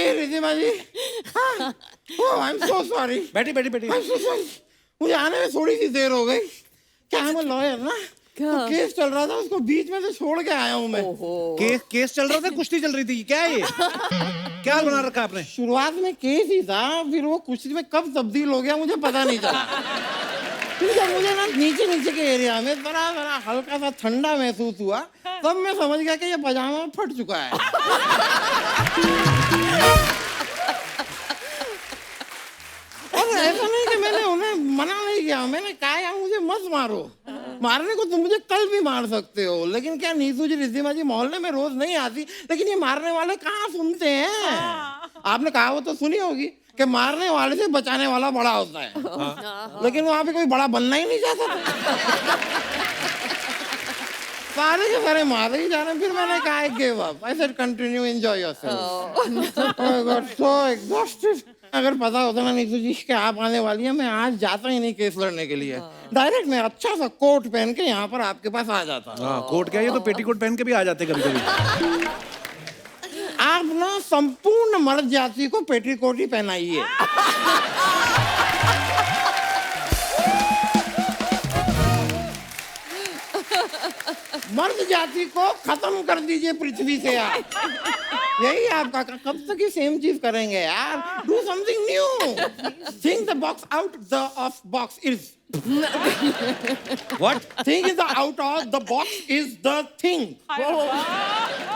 रिधिमा जी, आई एम सो सॉरी. बैठी बैठी बैठी. मुझे आने में थोड़ी सी देर हो गई. क्या है, मैं लॉयर ना, क्या? तो केस चल रहा था, उसको बीच में से छोड़ के आया हूँ मैं. केस चल रहा था, कुश्ती चल रही थी, क्या है ये? क्या बना रखा आपने? शुरुआत में केस ही था, फिर वो कुश्ती में कब तब्दील हो गया मुझे पता नहीं चला. फिर जब मुझे ना नीचे नीचे के एरिया में जरा जरा हल्का सा ठंडा महसूस हुआ, तब मैं समझ गया कि ये पजामा फट चुका है. और ऐसा नहीं कि मैंने उन्हें मना नहीं किया, मैंने कहा यार मुझे मत मारो. मारने को तुम मुझे कल भी मार सकते हो, लेकिन क्या नीतू जी, रिद्धिमा जी मोहल्ले में रोज नहीं आती, लेकिन ये मारने वाले कहाँ सुनते हैं. आपने कहा वो तो सुनी होगी कि मारने वाले से बचाने वाला बड़ा होता है. लेकिन वहाँ पे कोई बड़ा बनना ही नहीं चाहता था. सारे के सारे मारे ही जा रहे हैं. फिर मैंने कहा I give up. I said continue, enjoy yourself. I got so exhausted. अगर पता होता ना नीतू जी कि आप आने वाली है, मैं आज जाता ही नहीं केस लड़ने के लिए. डायरेक्ट मैं अच्छा सा कोट पहन के यहाँ पर आपके पास आ जाता. हाँ, कोट क्या, ये तो पेटीकोट पहन के भी आ जाते कभी कभी. आप ना संपूर्ण मर्द जाति को पेटीकोट ही पहनाइए. मर्द जाति को खत्म कर दीजिए पृथ्वी से यार. यही आपका कब तक ही सेम चीज करेंगे यार. Do something new. Think the box out the of box is. What? Think is the out of the box is the thing.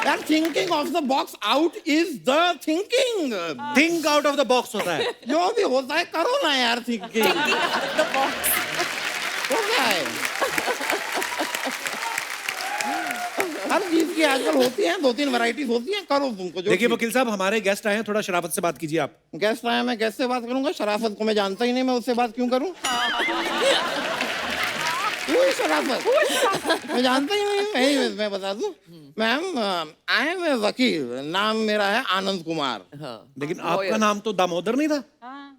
यार thinking of the box out is the thinking. Think out of the box होता है. जो भी होता है करो ना यार thinking. होता है. हर चीज की आजकल होती है, 2-3 वैरायटीज होती हैं, करो तुमको जो. देखिए वकील साहब, हमारे गेस्ट आए हैं, थोड़ा शराफत से बात कीजिए आप. गेस्ट आया, मैं गेस्ट से बात करूंगा. शराफत को मैं जानता ही नहीं, मैं उससे बात क्यों करूं. कोई शराफत मैं जानता ही नहीं. मैं बता दूं मैम, आई एम ए वकील. नाम मेरा है आनंद कुमार. लेकिन आपका नाम तो दामोदर नहीं था.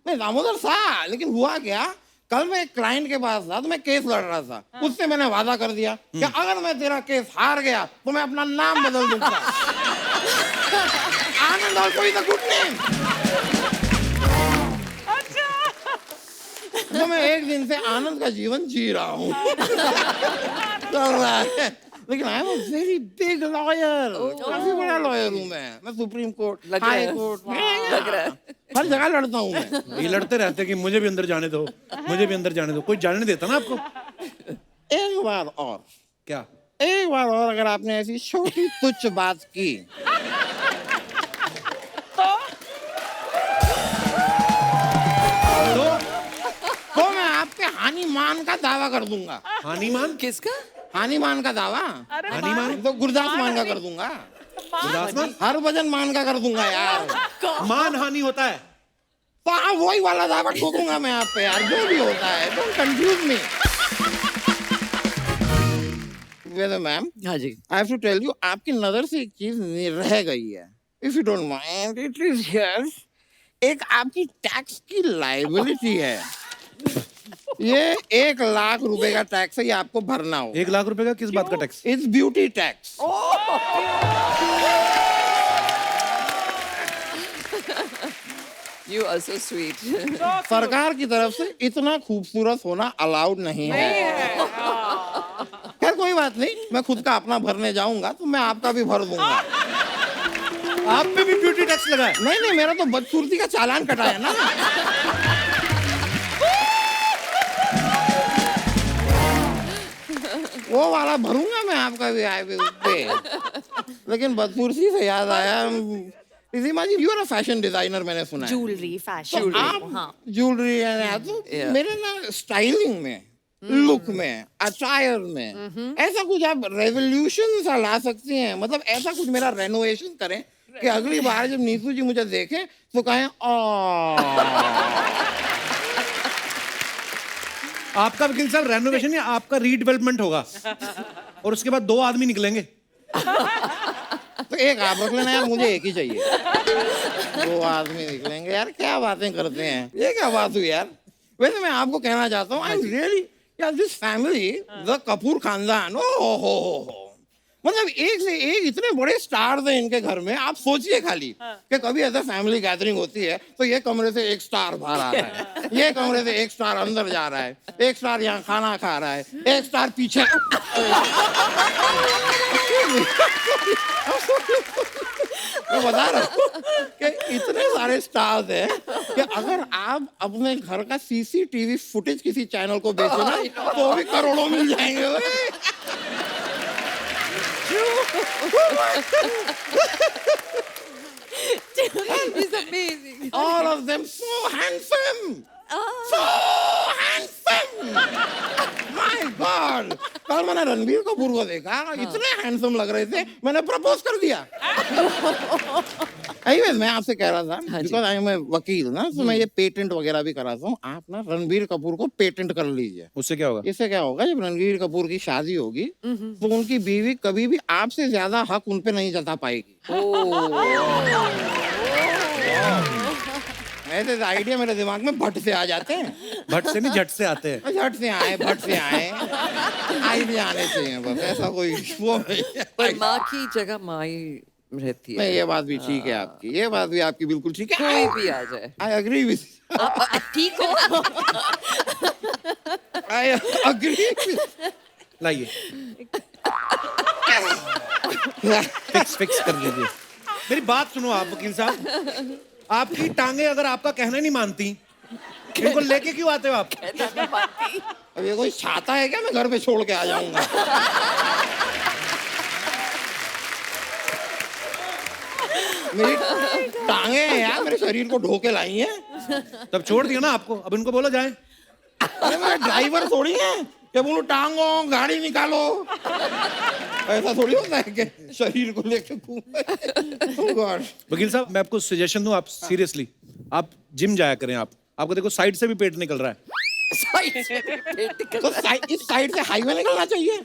नहीं, दामोदर था, लेकिन हुआ क्या, कल मैं एक क्लाइंट के पास था तो मैं केस लड़ रहा था. उससे मैंने वादा कर दिया कि अगर मैं तेरा केस हार गया तो मैं अपना नाम बदल दूंगा. आनंद और कोई द गुड नेम. तो मैं एक दिन से आनंद का जीवन जी रहा हूँ. चल रहा है. लेकिन I am a very big lawyer. काफी बड़ा लॉयर हूँ मैं सुप्रीम कोर्ट, हाई कोर्ट, लग रहा है. हर जगह लड़ता हूँ मैं. ये लड़ते रहते हैं कि मुझे भी अंदर जाने दो, मुझे भी अंदर जाने दो. कोई जाने नहीं देता ना आपको. एक बार और, क्या? एक बार और अगर आपने ऐसी छोटी तुच्छ बात की तो मैं आपके हानि मान का दावा कर दूंगा. हानिमान? किसका? हानि मान का दावा। हानि मान तो गुरदास मान का कर दूंगा, गुरदास मान हर भजन मान का कर दूंगा यार। मान हानि होता है। तो आप वही वाला दावा ठोकूंगा मैं आप पे यार, जो भी होता है। Don't confuse me. वैसे मैम, हाँ जी। I have to tell you, आपकी नजर से एक चीज रह गई है। If you don't mind, it is here. एक आपकी टैक्स की लाइबिलिटी है। ये 1 लाख रुपए का टैक्स है, ये आपको भरना हो। 1 लाख रुपए का किस बात का tax? Its beauty tax. You are so sweet. सरकार की तरफ से इतना खूबसूरत होना अलाउड नहीं है। खैर कोई बात नहीं, मैं खुद का अपना भरने जाऊंगा तो मैं आपका भी भर दूंगा। आप पे भी ब्यूटी टैक्स लगा है? नहीं, मेरा तो बदसूरती का चालान कटा है ना। वो वाला भरूंगा मैं आपका भी आए पे। लेकिन बदसूरती से याद आया, Riddhima ji, you are a fashion designer, मैंने सुना है। ज्वेलरी फैशन, हाँ। ज्वेलरी है तो मेरे ना स्टाइलिंग में, लुक में, अटायर में ऐसा कुछ आप रेवोल्यूशन सा ला सकती हैं। मतलब ऐसा कुछ मेरा रेनोवेशन करें कि अगली बार जब नीतू जी मुझे देखें तो कहें आपका वकील साहब रेनोवेशन या आपका रीडेवलपमेंट होगा और उसके बाद 2 आदमी निकलेंगे। तो एक आप रख लेना यार, मुझे एक ही चाहिए। 2 आदमी निकलेंगे यार, क्या बातें करते हैं, ये क्या बात हुई यार। वैसे मैं आपको कहना चाहता हूँ, आई एम रियली यार, दिस फैमिली, द कपूर खानदान, ओ हो, मतलब एक से एक इतने बड़े स्टार्स हैं इनके घर में। आप सोचिए खाली कि कभी ऐसा फैमिली गैदरिंग होती है तो ये कमरे से एक स्टार बाहर आ रहा है, ये कमरे से एक स्टार अंदर जा रहा है, एक स्टार यहाँ खाना खा रहा है, एक स्टार पीछे। मैं बता रहा हूँ कि इतने सारे स्टार्स हैं कि अगर आप अपने घर का सीसीटीवी फुटेज किसी चैनल को बेचो ना तो भी करोड़ों मिल जाएंगे। It's amazing. All of them so handsome, so handsome. My God! कल मैंने रणबीर कपूर को देखा, इतने हैंडसम लग रहे थे, मैंने प्रपोज कर दिया। Anyways, मैं आपसे कह रहा था, because I am a वकील ना, तो मैं ये पेटेंट वगैरह भी कराता हूँ। आप ना रणबीर कपूर को पेटेंट कर लीजिए। उससे क्या होगा? इससे क्या होगा, जब रणबीर कपूर की शादी होगी तो उनकी बीवी कभी भी आपसे ज्यादा हक उन पे नहीं जता पाएगी। ऐसे आइडिया मेरे दिमाग में भट से आ जाते हैं। भट से नहीं, झट से आते हैं। झट से आए, भट से आए, आइडिया आने चाहिए बस, ऐसा कोई वो नहीं है। पर माँ की जगह माँ ही रहती नहीं, है। ये बात भी ठीक है आपकी, ये बात भी आपकी बिल्कुल ठीक है। कोई भी आ जाए। आई एग्री विद, ठीक हो। I agree. लाइए, फिक्स कर दीजिए। मेरी बात सुनो आप वकील साहब, आपकी टांगे अगर आपका कहना नहीं मानती, इनको लेके क्यों आते हो आप? अब ये कोई छाता है क्या, मैं घर पे छोड़ के आ जाऊंगा? मेरी टांगे हैं यार, मेरे शरीर को ढो के लाई हैं। तब छोड़ दिया ना आपको, अब इनको बोलो जाए। अरे मैं ड्राइवर थोड़ी है कि बोलूं टांगो गाड़ी निकालो, ऐसा थोड़ी होता है कि शरीर को लेके घूमे। Oh God. वकील साहब, मैं आपको सजेशन दूं, आप सीरियसली आप जिम जाया करें। आपको देखो साइड से भी पेट निकल रहा है। तो इस साइड से हाईवे निकलना चाहिए,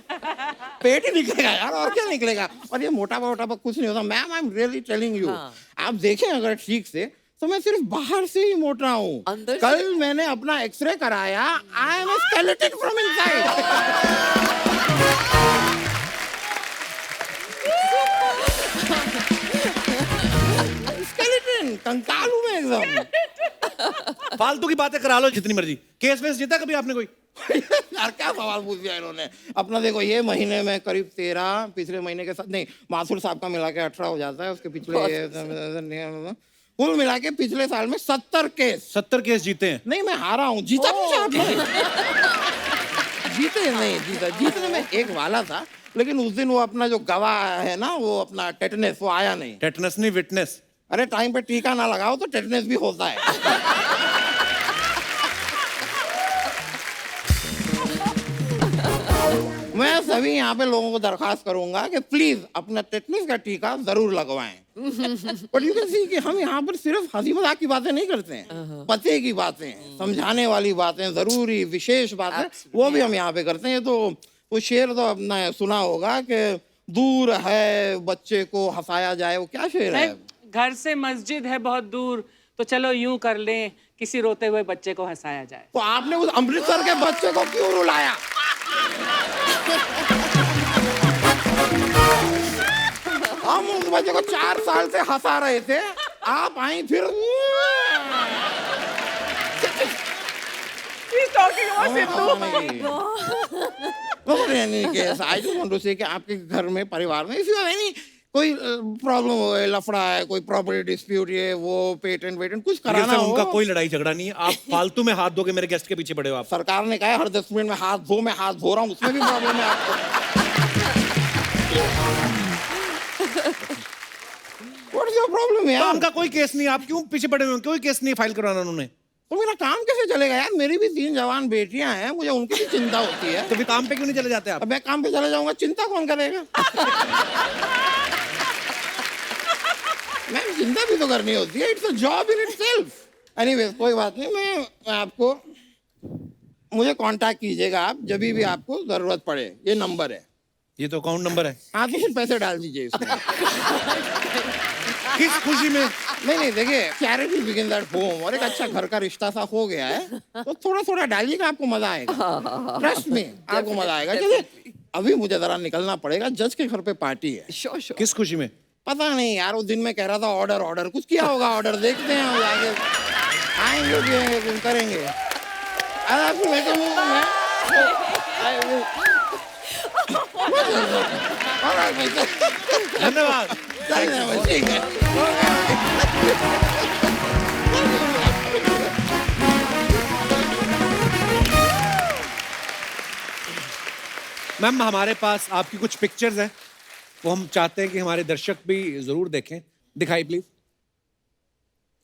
पेट ही निकलेगा यार, और क्या निकलेगा। और ये मोटा मोटा कुछ नहीं होता ma'am, I am really telling you. आप देखें अगर ठीक से तो मैं सिर्फ बाहर से ही मोटा हूँ। अंदर से? कल मैंने अपना एक्सरे कराया, I am skeleton from inside. Skeleton, कंकाल हूँ मैं एकदम। फालतू की बातें करा लो जितनी मर्जी। केस वेस जीता कभी आपने कोई? यार क्या सवाल पूछ दिया इन्होंने। अपना देखो, ये महीने में करीब 13, पिछले महीने के साथ नहीं, मासूर साहब का मिला के 18 हो जाता है। उसके पिछले कुल मिला के पिछले साल में 70 केस। 70 केस जीते हैं? नहीं, मैं हारा हूँ। जीता पूछा आपने? जीते नहीं, जीतने में एक वाला था, लेकिन उस दिन वो अपना जो गवाह है ना, वो अपना टेटनेस, वो आया नहीं। टेटनस नहीं, विटनेस। अरे टाइम पे टीका ना लगाओ तो टेटनेस भी होता है। मैं सभी यहाँ पे लोगों को दरखास्त करूंगा कि प्लीज अपना टेटनस का टीका जरूर लगवाएं। बट यू कैन सी कि हम यहाँ पर सिर्फ हंसी मजाक की बातें नहीं करते हैं, पते की बातें, समझाने वाली बातें, जरूरी विशेष बातें, वो भी हम यहाँ पे करते हैं। तो वो शेर तो अपना सुना होगा कि दूर है बच्चे को हंसाया जाए, वो क्या शेर है? घर से मस्जिद है बहुत दूर, तो चलो यूं कर लें, किसी रोते हुए बच्चे को हंसाया जाए। तो आपने उस अमृतसर के बच्चे को क्यों रुलाया? हम उस बच्चे को 4 साल से हंसा रहे थे, आप आई फिर He's talking about Sidhu. I don't want to say कि आपके घर में परिवार में इफ यू हैव एनी कोई प्रॉब्लम हो, लफड़ा है, कोई प्रॉपर्टी डिस्प्यूट, ये वो पेटेंट वेटेंट कुछ कराना हो, उनका कोई लड़ाई झगड़ा नहीं है। आप फालतू में हाथ धो के मेरे गेस्ट के पीछे पड़े हो आप। सरकार ने कहा है हर 10 मिनट में हाथ धो, मैं हाथ धो रहा हूँ, उसमें भी प्रॉब्लम है आपको। व्हाट इज योर प्रॉब्लम तो यार? उनका कोई केस नहीं, आप क्यों पीछे पड़े हुए हो? कोई केस नहीं फाइल करवाना उन्होंने। तो मेरा काम कैसे चलेगा यार? मेरी भी 3 जवान बेटियां हैं, मुझे उनकी भी चिंता होती है। तो फिर काम पे क्यों नहीं चले जाते आप? अब मैं काम पे चले जाऊंगा, चिंता कौन करेगा? मैम चिंता भी तो करनी होती है, it's a job in itself. Anyways कोई बात नहीं, मैं आपको, मुझे कांटेक्ट कीजिएगा आप जब भी आपको जरूरत पड़े, ये नंबर है। ये तो अकाउंट नंबर है। हाँ तो फिर पैसे डाल दीजिए इसमें। किस खुशी में? नहीं देखिए, चैरिटी बिगिंस एट होम, और एक अच्छा घर का रिश्ता सा हो गया है, तो थोड़ा थोड़ा डालिएगा, आपको मजा आएगा। ट्रस्ट में आपको मजा आएगा। चलिए अभी मुझे जरा निकलना पड़ेगा, जज के घर पे पार्टी है। Sure sure. किस खुशी में? पता नहीं यार, वो दिन में कह रहा था ऑर्डर ऑर्डर, कुछ किया होगा ऑर्डर, देखते हैं हम आगे आएंगे करेंगे। अरे मैं धन्यवाद। ठीक है। मैम हमारे पास आपकी कुछ पिक्चर्स हैं, वो हम चाहते हैं कि हमारे दर्शक भी जरूर देखें। दिखाई प्लीज।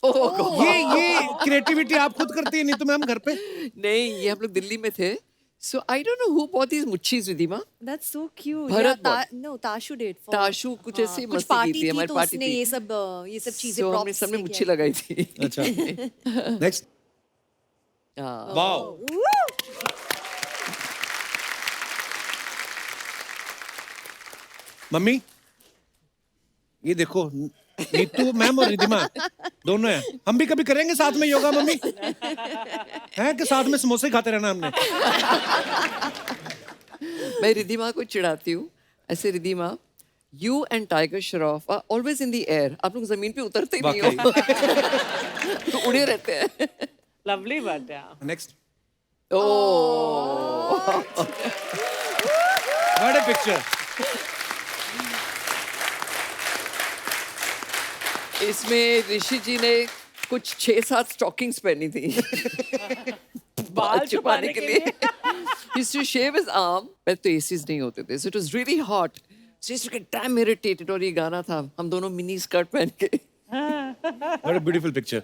ये क्रिएटिविटी आप खुद करती है, नहीं तो मैम घर पे? नहीं, ये हम लोग दिल्ली में थे। So I don't know who bought these muchis, Ridhima. That's so cute. Bharat Yeah, no, Tashu did for Tashu कुछ ऐसी कुछ मस्ती की पार्टी थी, थी हमारी तो पार्टी उसने थी। ये सब चीजें So हमने props सबने में मुच्छी किया। लगाई थी। अच्छा नेक्स्ट। वाओ। मम्मी ये देखो, नीतू मैम और रिधिमा दोनों हैं। हम भी कभी करेंगे साथ में योगा मम्मी? हैं कि साथ में समोसे खाते रहना हमने? मैं रिधिमा को चिढ़ाती हूँ ऐसे। Ridhima, you and Tiger Shroff are always in the air. आप लोग जमीन पे उतरते ही नहीं हो। तो उड़े रहते हैं। Lovely but yeah. Next. Oh, what a picture. इसमें ऋषि जी ने कुछ 6-7 स्टॉकिंग्स पहनी थी बाल छुपाने के लिए। Used to shave his arm. पहले तो एसीज नहीं होते थे, so it was really hot. So he used to get damn irritated. और ये गाना था, हम दोनों मिनी स्कर्ट पहन के। What a beautiful picture.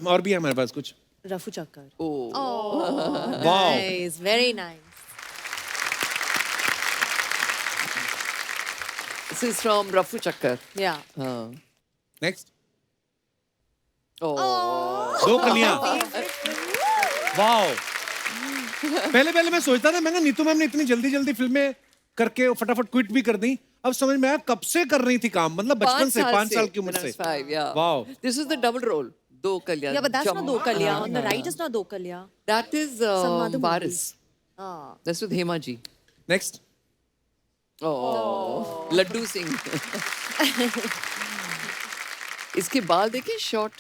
और भी है हमारे पास कुछ। रफू चक्कर। Wow. Nice, very nice. This is from Rafu Chakkar. Yeah. हाँ। नेक्स्ट। Oh. 2 कलियां। वाओ। पहले मैं सोचता था, मैं नीतू मैम ने इतनी जल्दी फिल्में करके फटाफट क्विट भी कर दी। अब समझ में आया कब से कर रही थी काम, मतलब बचपन से, 5 साल की उम्र से। 5, yeah. Wow. This is the double role. 2 कलियां। Yeah, but that's not Jump. दो कलियां. On the right is not दो कलियां. That is Sanmadhu Varis. Ah. That's with Hema ji. Next. Oh. Laddu Singh. इसके बाल देखिए शॉर्ट।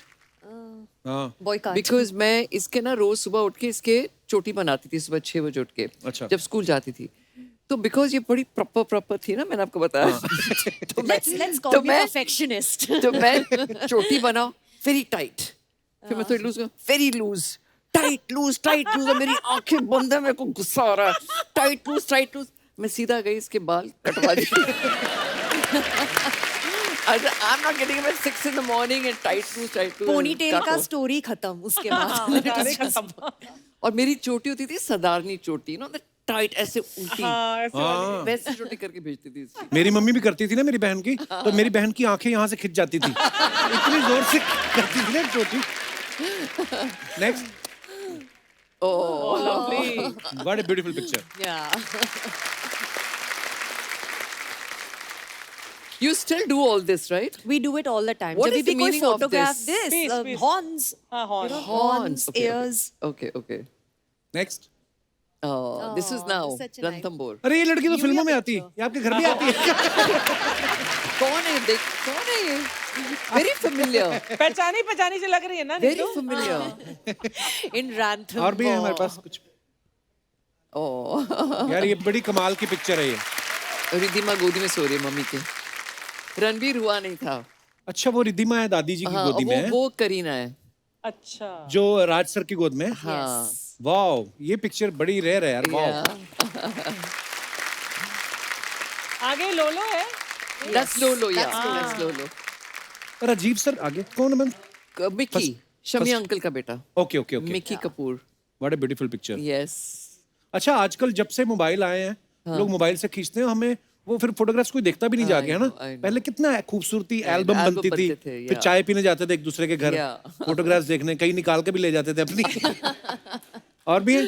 हाँ Boycott. बिकॉज मैं इसके ना रोज सुबह उठ के इसके चोटी बनाती थी, सुबह 6 बजे उठ के। अच्छा। जब स्कूल जाती थी तो बिकॉज ये बड़ी प्रॉपर थी ना, मैंने आपको बताया। तो Let's call तो me मैं perfectionist. तो मैं चोटी बनाऊं वेरी टाइट, फिर मैं थोड़ी loose, very loose, tight loose, और मेरी आंखें बंद है, मेरे को गुस्सा आ रहा है, टाइट लूज। मैं सीधा गई, इसके बाल कटवा दिए। I'm not getting up at 6 in the morning and tight loose. Ponytail का स्टोरी खत्म उसके बाद। और मेरी चोटी होती थी सदारनी चोटी, नो दैट टाइट ऐसे उल्टी हाँ, ऐसे वाली। वैसे रोटी करके भेजती थी इसकी। मेरी मम्मी भी करती थी ना मेरी बहन की, तो मेरी बहन की आंखें यहाँ से खिंच जाती थी, इतनी जोर से करती थी ना रोटी। Next, Oh, lovely. What a beautiful picture. You still do all this, right? We do it all the time. What जब is भी the कोई meaning of photograph this? this, Peace. horns, हाँ, horn. horns, Okay, ears. Okay, okay. Next, Oh, this is now such a nice- Ranthambore. अरे ये लड़की तो You फिल्मों have में आती है, picture. ये आपके घर भी आती है। कौन है देख? कौन है ये? Very familiar. पहचानी से लग रही है ना Very Neetu? familiar. In Ranthambore. और भी है हमारे पास कुछ। Oh. यार ये बड़ी कमाल की पिक्चर है ये। रिद्धिमा गोदी में सो रही है मम्मी के। रणबीर हुआ नहीं था। अच्छा, वो रिद्धिमा है दादी जी की हाँ, गोदी में है, वो करीना है। अच्छा। जो राज सर की गोद में है। हाँ। वाओ, ये पिक्चर बड़ी रेयर है यार। Wow, Yeah. आगे लोलो है। That's Lolo, yeah. That's Lolo. और अजीब सर आगे कौन है? मिकी, शमी अंकल का बेटा। Okay okay okay, Mickey Kapoor. What a beautiful picture. Yes. अच्छा, आजकल जब से मोबाइल आए हैं, लोग मोबाइल से खींचते हैं, हमें वो फिर फोटोग्राफ्स कोई देखता भी नहीं जाके, है ना? I know. पहले कितना खूबसूरती एल्बम एल्बम बनती थी, बनते थे, फिर yeah. चाय पीने जाते थे एक दूसरे के घर, Yeah. फोटोग्राफ्स देखने, कहीं निकाल के भी ले जाते थे अपनी। और भी है?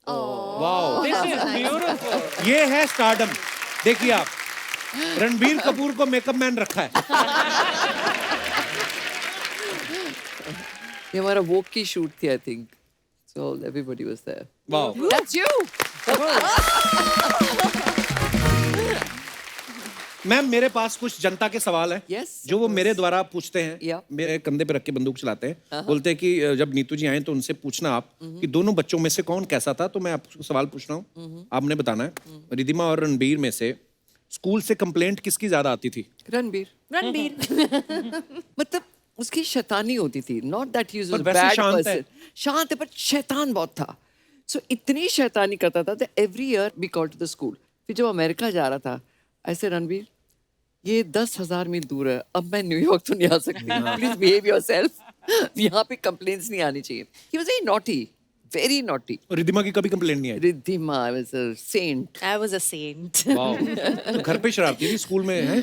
Wow, This is beautiful. ये है स्टारडम। देखिए आप, रणबीर कपूर को मेकअप मैन रखा है। ये हमारा वोक की शूट थी, I think. So everybody was there. Wow, That's you. Ma'am मेरे पास कुछ जनता के सवाल हैं, Yes. जो वो मेरे द्वारा पूछते हैं। Yeah. मेरे कंधे पे रख के बंदूक चलाते हैं, बोलते हैं कि जब नीतू जी आए तो उनसे पूछना आप कि दोनों बच्चों में से कौन कैसा था। तो मैं आपको सवाल पूछ रहा हूँ, आपने बताना है। रिद्धिमा और रणबीर में से स्कूल से कंप्लेंट किसकी ज्यादा आती थी? रणबीर। मतलब उसकी शैतानी होती थी, नॉट दैट ही वाज पर अ वैसे बैड शांत है। पर्सन। शांत है पर शैतान बहुत था। सो इतनी शैतानी करता था that every year we got to the school. फिर जब अमेरिका जा रहा था, ऐसे रणबीर ये 10,000 मील दूर है, अब मैं न्यूयॉर्क तो नहीं आ सकती, प्लीज बिहेव योरसेल्फ। यहाँ पे कंप्लेंट्स नहीं आनी चाहिए। He was very naughty, very naughty. और रिद्धिमा की कभी कंप्लेंट नहीं आई? Riddhima was a saint. I was a saint. Wow, तो घर पे शरारती थी, स्कूल में है?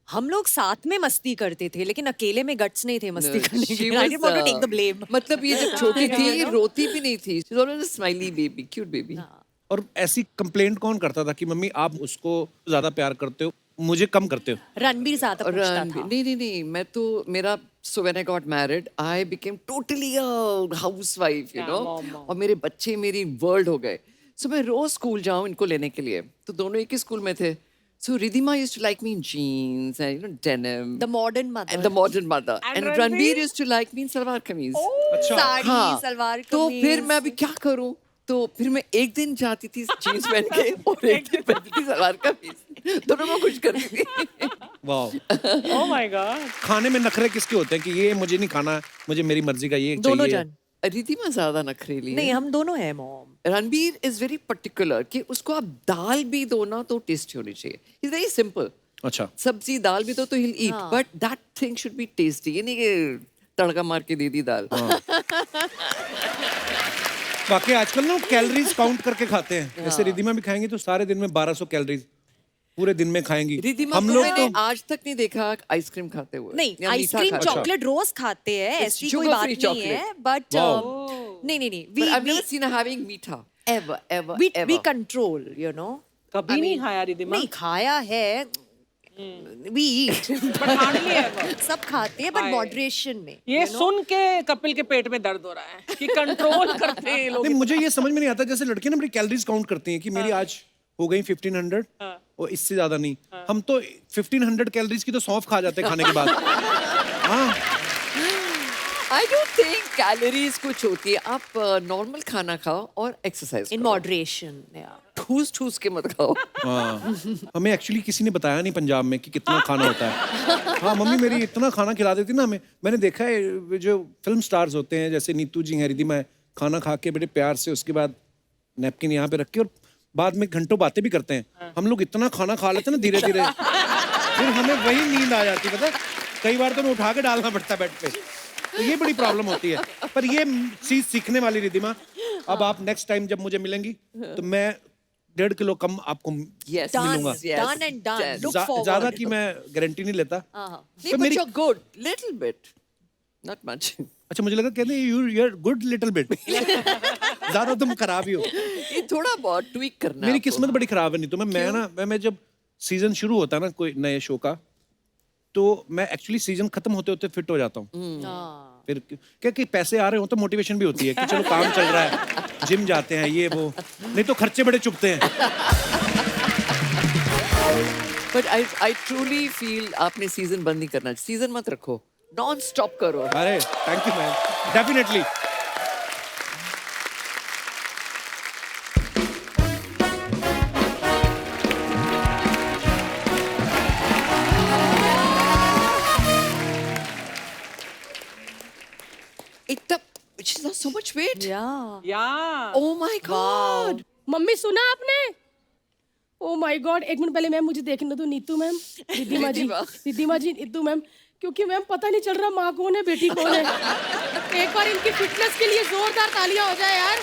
हम लोग साथ में मस्ती करते थे, लेकिन अकेले में गट्स नहीं थे मस्ती करने She के। I was, didn't want to take the blame. मतलब ये जब छोटी थी ये रोती भी नहीं थी। She was always a smiley baby, cute baby. और ऐसी कंप्लेंट कौन करता था कि मम्मी आप उसको ज्यादा प्यार करते हो, मुझे कम करते हो? रणबीर ज्यादा और पूछता था। नहीं मैं तो मेरा so when I got married I became totally a housewife, you know, और मेरे बच्चे मेरी वर्ल्ड हो गए। So मैं रोज स्कूल जाऊं इनको लेने के लिए, तो दोनों एक ही स्कूल में थे। So Riddhima used to like me in jeans and you know denim. The modern mother. And the modern mother. And And Ranveer? Ranveer used to like me in salwar kameez. अच्छा, साड़ी, हाँ, सलवार तो कमीज। फिर मैं अभी क्या करूं? तो फिर मैं एक दिन जाती थी जीन्स पहन के और एक दिन पहनती थी सलवार कमीज। दोनों को खुश करती थी। वाओ। Oh my God. खाने में नखरे किसके होते हैं कि ये मुझे नहीं खाना, मुझे मेरी मर्जी का ये दोनों चाहिए? जन। रिद्धिमा ज्यादा नखरेली नहीं, है। हम दोनों हैं mom. Ranbir is very particular कि उसको आप दाल भी दो ना तो टेस्टी होनी चाहिए। Is very simple. अच्छा, सब्जी दाल भी दो तो he'll eat, but that thing should be tasty. ये नहीं कि तड़का मार के दे दी दाल। बाकी आजकल ना कैलोरीज काउंट करके खाते हैं। जैसे रिद्धिमा भी खाएंगी तो सारे दिन में 1200 कैलोरीज पूरे दिन में खाएंगी। रिद्धिमा हम को लोग मैंने तो आज तक नहीं देखा आइसक्रीम खाते हुए। नहीं, या मीठा आइसक्रीम खाते हुए। चॉकलेट रोज खाते हैं, It's ऐसी कोई sugar बात free नहीं है। chocolate. But Wow. नहीं, But I've never seen her having मीठा ever. we control, you know. कभी नहीं खाया रिद्धिमा? नहीं खाया है। We eat. But hardly ever. सब खाते हैं, but I- मॉडरेशन में। ये सुन के कपिल के पेट में दर्द हो रहा है कि कंट्रोल करते हैं ये लोग। नहीं, मुझे ये समझ में नहीं आता, जैसे लड़कियां ना अपनी कैलोरीज काउंट करती हैं कि मेरी आज हो गई 1500 और इससे ज्यादा नहीं। हम तो 1500 कैलोरीज की तो सौंफ खा जाते हैं खाने के बाद। हाँ, I don't think कैलोरीज कुछ होती है। आप नॉर्मल खाना खाओ और एक्सरसाइज In moderation, yeah. ठूस के मत खाओ। हाँ, हमें एक्चुअली किसी ने बताया नहीं पंजाब में कि कितना खाना होता है। हाँ, मम्मी मेरी इतना खाना खिला देती ना हमें। मैंने देखा है जो फिल्म स्टार्स होते हैं, जैसे नीतू जी हैं, रिद्धिमा है, खाना खा के बड़े प्यार से उसके बाद नैपकिन यहाँ पे रख के और बाद में घंटों बातें भी करते हैं। हम लोग इतना खाना खा लेते हैं ना धीरे धीरे, फिर हमें वही नींद आ जाती है। पता है, कई बार तो उन्हें उठा के डालना पड़ता है बेड पे, तो ये बड़ी प्रॉब्लम होती है। पर ये चीज सीखने वाली रिद्धिमा, अब आप नेक्स्ट टाइम जब मुझे मिलेंगी तो मैं 1.5 किलो कम आपको Yes. मिलूंगा। Done and done. Look forward. ज्यादा की मैं गारंटी नहीं लेता। नहीं, तो but मेरी you're good. Little bit. Not much. अच्छा, मुझे लगा कहते हैं you are good little bit. ज्यादा तुम खराब ही हो। ये थोड़ा बहुत ट्वीक करना मेरी आपको। किस्मत बड़ी खराब है। नहीं तो मैं ना मैं जब सीजन शुरू होता है ना कोई नए शो का, तो मैं एक्चुअली सीजन खत्म होते होते फिट हो जाता हूँ। फिर क्या कि पैसे आ रहे हो तो मोटिवेशन भी होती है कि चलो काम चल रहा है, जिम जाते हैं ये वो, नहीं तो खर्चे बड़े चुभते हैं। But I truly feel आपने सीजन बंद नहीं करना। सीजन मत रखो, नॉन स्टॉप करो। अरे थैंक यू मैम, डेफिनेटली। इतना she's lost so much weight. Yeah. या Oh my God. मम्मी सुना आपने? ओ माय गॉड, एक मिनट पहले मैम मुझे देखने दो। नीतू मैम, रिद्धिमा जी, रिद्धिमा जी, नीतू मैम, क्योंकि मैम पता नहीं चल रहा माँ कौन है बेटी कौन है। एक बार इनकी फिटनेस के लिए जोरदार तालियां हो जाए यार।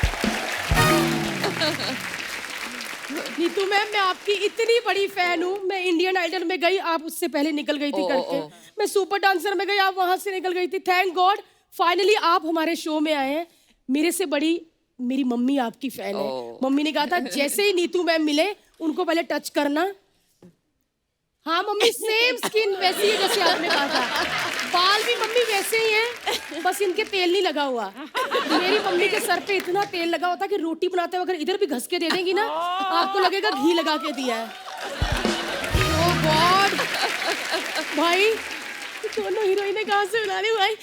नीतू मैम, मैं आपकी इतनी बड़ी फैन हूँ। मैं इंडियन आइडल में गई, आप उससे पहले निकल गई थी करके। मैं सुपर डांसर में गई, आप वहां से निकल गई थी। थैंक गॉड फाइनली आप हमारे शो में आए हैं। मेरे से बड़ी मेरी मम्मी आपकी फैन है। मम्मी ने कहा था जैसे ही नीतू मैम मिले उनको पहले टच करना। हाँ मम्मी, सेम स्किन वैसी है जैसे आपने कहा था। बाल भी मम्मी वैसे ही हैं, बस इनके तेल नहीं लगा हुआ। मेरी मम्मी के सर पे इतना तेल लगा होता कि रोटी बनाते वक्त इधर भी घस के दे देंगी ना, आपको लगेगा घी लगा के दिया है। ओह गॉड भाई, दोनों हीरोइनें कहाँ से बना रही भाई।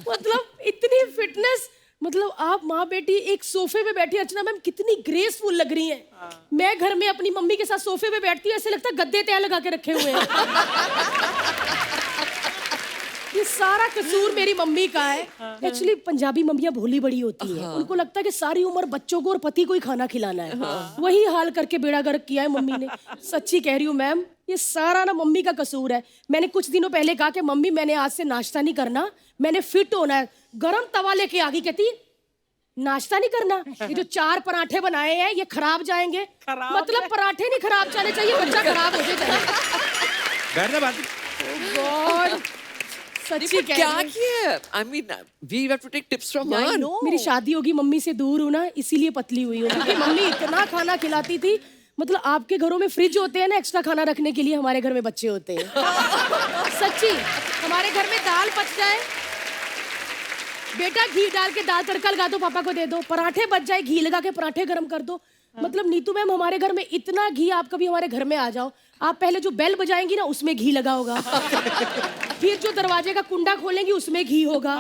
मतलब इतनी फिटनेस, मतलब आप माँ बेटी एक सोफे पे बैठी। अर्चना मैम कितनी ग्रेसफुल लग रही हैं। मैं घर में अपनी मम्मी के साथ सोफे पे बैठती हूँ, ऐसे लगता है गद्दे तय लगा के रखे हुए हैं। ये सारा कसूर मेरी मम्मी का है। एक्चुअली पंजाबी मम्मियाँ भोली बड़ी होती है। उनको लगता है कि सारी उम्र बच्चों को और पति को ही खाना खिलाना है। वही हाल करके बेड़ा गर्क किया है मम्मी ने। सच्ची कह रही हूँ मैम, ये सारा ना मम्मी का कसूर है। मैंने कुछ दिनों पहले कहा कि मम्मी मैंने आज से नाश्ता नहीं करना, मैंने फिट होना है। गरम तवा लेके आ गई, कहती नाश्ता नहीं करना, ये जो 4 पराठे बनाए हैं ये खराब जाएंगे। मतलब पराठे नहीं खराब जाने चाहिए, बच्चा खराब हो जाए। बैठ जा बात। गॉड सच्ची कह क्या रही हूँ। किया? I mean, we have to take tips from her. मेरी शादी होगी, मम्मी से दूर हूँ ना, इसीलिए पतली हुई हूँ। क्योंकि मम्मी इतना खाना खिलाती थी। मतलब आपके घरों में फ्रिज होते हैं ना एक्स्ट्रा खाना रखने के लिए, हमारे घर में बच्चे होते हैं। सच्ची, हमारे घर में दाल बच जाए, बेटा घी डाल के दाल तड़का लगा दो, पापा को दे दो। पराठे बच जाए, घी लगा के पराठे गरम कर दो। मतलब नीतू मैम, हमारे घर में इतना घी, आप कभी हमारे घर में आ जाओ, आप पहले जो बेल बजाएंगी ना उसमें घी लगा होगा। फिर जो दरवाजे का कुंडा खोलेंगी उसमें घी होगा।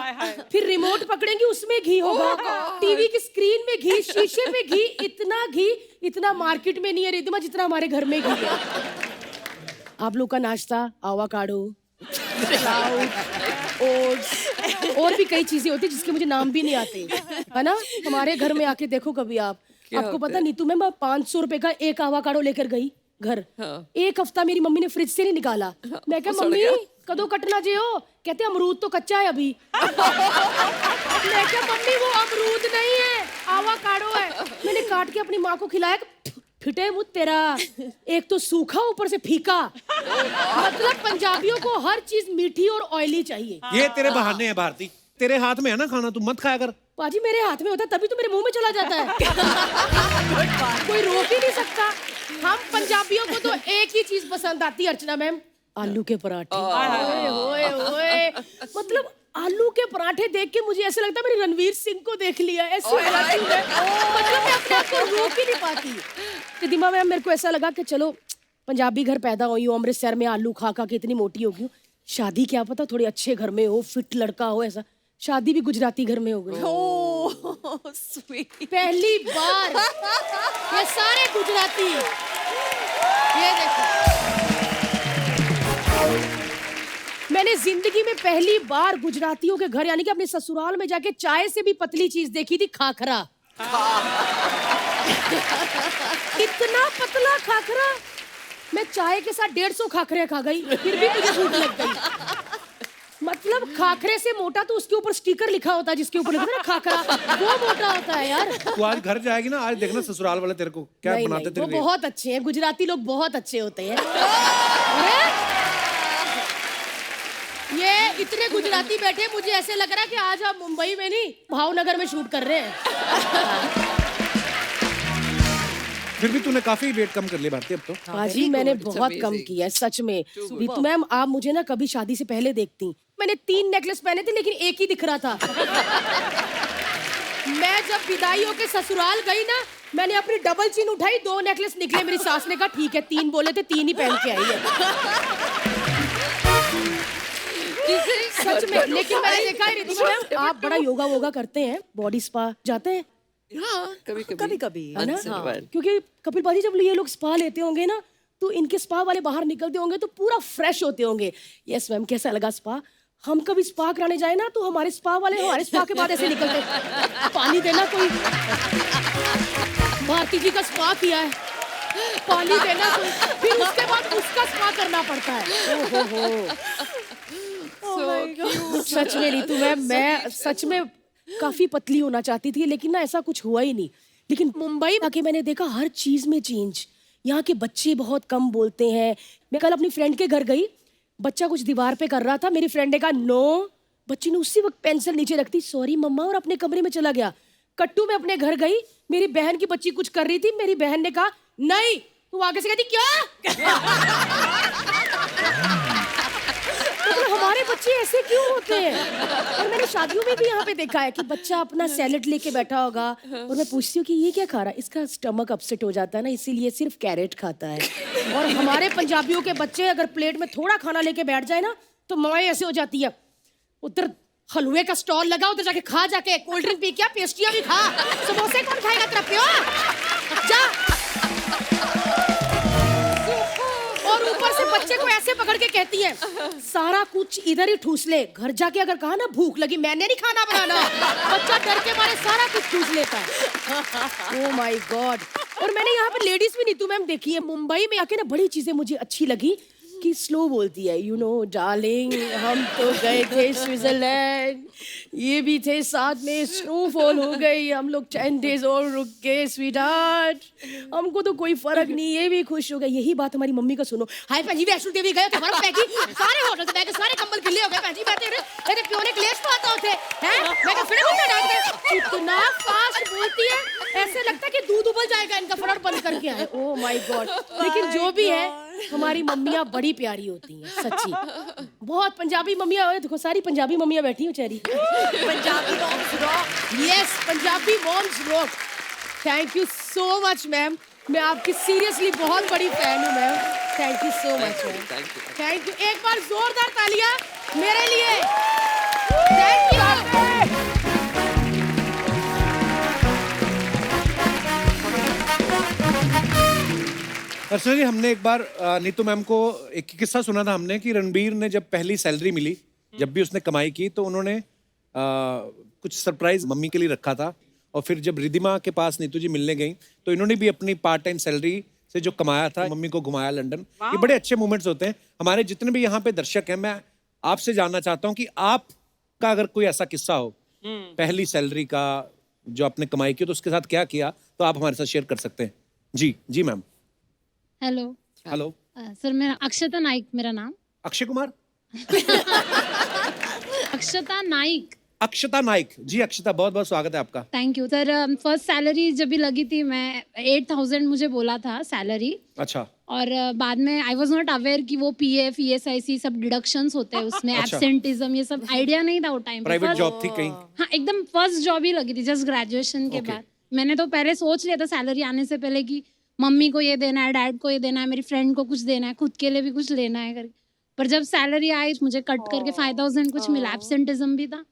फिर रिमोट पकड़ेंगी उसमें घी होगा। टीवी की स्क्रीन में घी, शीशे में घी। इतना घी इतना मार्केट में नहीं है रिद्धिमा जितना हमारे घर में घी है। आप लोग का नाश्ता आवाकाडो, ओट्स और भी कई चीजें होती है जिसके मुझे नाम भी नहीं आते, है ना। हमारे घर में आके देखो कभी आप। आपको पता नीतू मैम, 500 रुपए का एक आवाकाडो लेकर गई घर। एक हफ्ता मेरी मम्मी ने फ्रिज से नहीं निकाला। मैं क्या मम्मी कदों कटना जे हो, कहते अमरूद तो कच्चा है अभी। मैं क्या मम्मी वो अमरूद नहीं है, आवाकाडो है। मैंने काट के अपनी माँ को खिलाया। फिटे मुझ तेरा, एक तो सूखा ऊपर से फीका। मतलब पंजाबियों को हर चीज मीठी और ऑयली चाहिए। ये तेरे बहाने हैं भारती, तेरे हाथ में है ना खाना, तू मत खाया कर। पाजी मेरे हाथ में होता तभी तो मेरे मुंह में चला जाता है। कोई रोक ही नहीं सकता। हम पंजाबियों को तो एक ही चीज पसंद आती है अर्चना मैम, आलू के पराठे। ओए ओए ओए, मतलब आलू के पराठे देख के मुझे ऐसा लगता है मैंने रणवीर सिंह को देख लिया। ऐसे हो जाती हूँ मैं। मतलब मैं अपने आप को रोक ही नहीं पाती। रिद्धिमा मैम, मेरे को ऐसा लगा कि चलो पंजाबी घर पैदा हुई हूँ, अमृतसर में आलू खा खा के इतनी मोटी हो गई हूँ, शादी क्या पता थोड़े अच्छे घर में हो, फिट लड़का हो। ऐसा शादी भी गुजराती घर में हो गई। Oh, sweet. पहली बार ये सारे गुजराती। ये देखो, मैंने जिंदगी में पहली बार गुजरातियों के घर यानी कि अपने ससुराल में जाके चाय से भी पतली चीज देखी थी, खाखरा। इतना पतला खाखरा, मैं चाय के साथ 150 खाखरे खा गई, फिर भी मुझे भूख लग गई। मतलब खाखरे से मोटा तो उसके ऊपर स्टिकर लिखा होता है जिसके ऊपर लिखा है ना खाखरा, वो मोटा होता है यार। तू आज घर जाएगी ना, आज देखना ससुराल वाले तेरे को क्या नहीं, बनाते नहीं, तेरे वो लिए। बहुत अच्छे हैं, गुजराती लोग बहुत अच्छे होते हैं। ये इतने गुजराती बैठे, मुझे ऐसे लग रहा है कि आज आप मुंबई में नहीं भावनगर में शूट कर रहे हैं। फिर भी तूने काफी वेट कम कर लिया भारती अब तो। बाजी very मैंने good, it's बहुत कम amazing. किया है सच में। रीतू मैम आप मुझे ना कभी शादी से पहले देखती, मैंने 3 नेकलेस पहने थे लेकिन एक ही दिख रहा था। मैं जब विदाई होके ससुराल गई ना, मैंने अपनी डबल चीन उठाई, 2 नेकलेस निकले। मेरी सास ने कहा ठीक है 3 बोले थे, 3 ही पहन के आई है। सच में। लेकिन मैंने देखा है रीतू मैम आप बड़ा योगा वोगा करते हैं, बॉडी स्पा जाते हैं हाँ, कभी कभी है ना? once in a while. क्योंकि कपिल बाजी जब ये लोग स्पा लेते होंगे ना, तो इनके स्पा वाले बाहर निकलते होंगे तो पूरा फ्रेश होते होंगे। यस मैम, कैसा लगा स्पा? हम कभी स्पा कराने जाए ना, तो हमारे स्पा वाले हमारे स्पा के बाद ऐसे निकलते, पानी देना कोई, भारती जी का स्पा किया है, पानी देना कोई, फिर उसके बाद उसका स्पा करना पड़ता है। सच में रीतू मैम, मैं सच में काफी पतली होना चाहती थी, लेकिन ना ऐसा कुछ हुआ ही नहीं। लेकिन मुंबई आके मैंने देखा हर चीज में चेंज। यहाँ के बच्चे बहुत कम बोलते हैं। मैं कल अपनी फ्रेंड के घर गई, बच्चा कुछ दीवार पे कर रहा था, मेरी फ्रेंड ने कहा नो, बच्ची ने उसी वक्त पेंसिल नीचे रख दी, सॉरी मम्मा, और अपने कमरे में चला गया। कट्टू में अपने घर गई, मेरी बहन की बच्ची कुछ कर रही थी, मेरी बहन ने कहा नहीं, तू आगे से कहती क्या? तो हमारे बच्चे ऐसे क्यों होते हैं? और मैंने शादियों में भी यहाँ पे देखा है कि बच्चा अपना सैलेड लेके बैठा होगा और मैं पूछती हूँ कि ये क्या खा रहा है, इसका स्टमक अपसेट हो जाता है ना, इसीलिए सिर्फ कैरेट खाता है। और हमारे पंजाबियों के बच्चे अगर प्लेट में थोड़ा खाना लेके बैठ जाए ना, तो मौएं ऐसे हो जाती है। उधर हलवे का स्टॉल लगा, उधर जाके खा, जाके कोल्ड ड्रिंक पी, क्या पेस्ट्रियां भी खा, समोसे कौन खाएगा तेरा प्यो? जा। और ऊपर से बच्चे को ऐसे पकड़ के कहती है सारा कुछ इधर ही ठूस ले। घर जाके अगर कहा ना भूख लगी, मैंने नहीं खाना बनाना, बच्चा डर के मारे सारा कुछ ठूस लेता है। Oh my God. और मैंने यहाँ पे लेडीज भी नीतू मैम देखी है, मुंबई में आके ना बड़ी चीजें मुझे अच्छी लगी कि स्लो बोलती है, यू नो डार्लिंग, हम तो गए थे स्विट्जरलैंड, ये भी थे साथ में, स्नोफॉल हो गई, हम लोग 10 डेज और रुक गए स्वीटहार्ट, हमको तो कोई फर्क नहीं, ये भी खुश हो गए। यही बात हमारी मम्मी का सुनो, हाय भैंजी वैष्णो देवी गए थे, बर्फ पैकी, सारे होटल से बैठे, सारे कंबल गिले हो गए, भैंजी बैठे रहे, तेरे प्यो ने क्लेश पाता होते हैं, मैं फिर घूमने डालते, इतना फास्ट बोलती है, ऐसे लगता है कि दूध उबल जाएगा इनका, फटाफट बंद करके आए। Oh my God. लेकिन जो भी है, हमारी मम्मियाँ बड़ी प्यारी होती हैं सच्ची, बहुत। पंजाबी मम्मियाँ, देखो सारी पंजाबी मम्मियाँ बैठी हैं बेचारी। Punjabi moms rock. Yes, Punjabi moms rock. Thank you so much ma'am, मैं आपकी सीरियसली बहुत बड़ी फैन हूँ ma'am. Thank you so much ma'am, thank you. एक बार जोरदार तालियां मेरे लिए। Thank you. पर्सनली हमने एक बार नीतू मैम को एक किस्सा सुना था हमने कि रणबीर ने जब पहली सैलरी मिली, जब भी उसने कमाई की, तो उन्होंने कुछ सरप्राइज मम्मी के लिए रखा था। और फिर जब रिधिमा के पास नीतू जी मिलने गई, तो इन्होंने भी अपनी पार्ट टाइम सैलरी से जो कमाया था, मम्मी को घुमाया लंदन। ये बड़े अच्छे मोमेंट्स होते हैं। हमारे जितने भी यहाँ पे दर्शक हैं, मैं आपसे जानना चाहता हूँ कि आपका अगर कोई ऐसा किस्सा हो पहली सैलरी का जो आपने कमाई की, तो उसके साथ क्या किया, तो आप हमारे साथ शेयर कर सकते हैं। जी जी मैम। हेलो हेलो सर, मेरा अक्षता नाइक मेरा नाम। अक्षय कुमार? अक्षता नाइक। अक्षता नाइक जी। अक्षता, बहुत बहुत स्वागत है आपका। Thank you sir. First salary जब भी लगी थी, मैं 8000 मुझे बोला था सैलरी। अच्छा। और बाद में आई वाज नॉट अवेयर कि वो पीएफ ईएसआईसी सब डिडक्शंस होते हैं उसमें, अच्छा। एब्सेंटिज्म, ये सब आइडिया नहीं था वो टाइम पे। प्राइवेट जॉब थी कहीं? हाँ, एकदम फर्स्ट जॉब ही लगी थी जस्ट ग्रेजुएशन के बाद। मैंने तो पहले सोच लिया था सैलरी आने से पहले कि मम्मी को ये देना है, डैड को ये देना है, मेरी फ्रेंड को कुछ देना है, खुद के लिए भी कुछ लेना है करके। पर जब सैलरी आई, मुझे कट करके 5000 कुछ मिला, एब्सेंटिज्म भी था,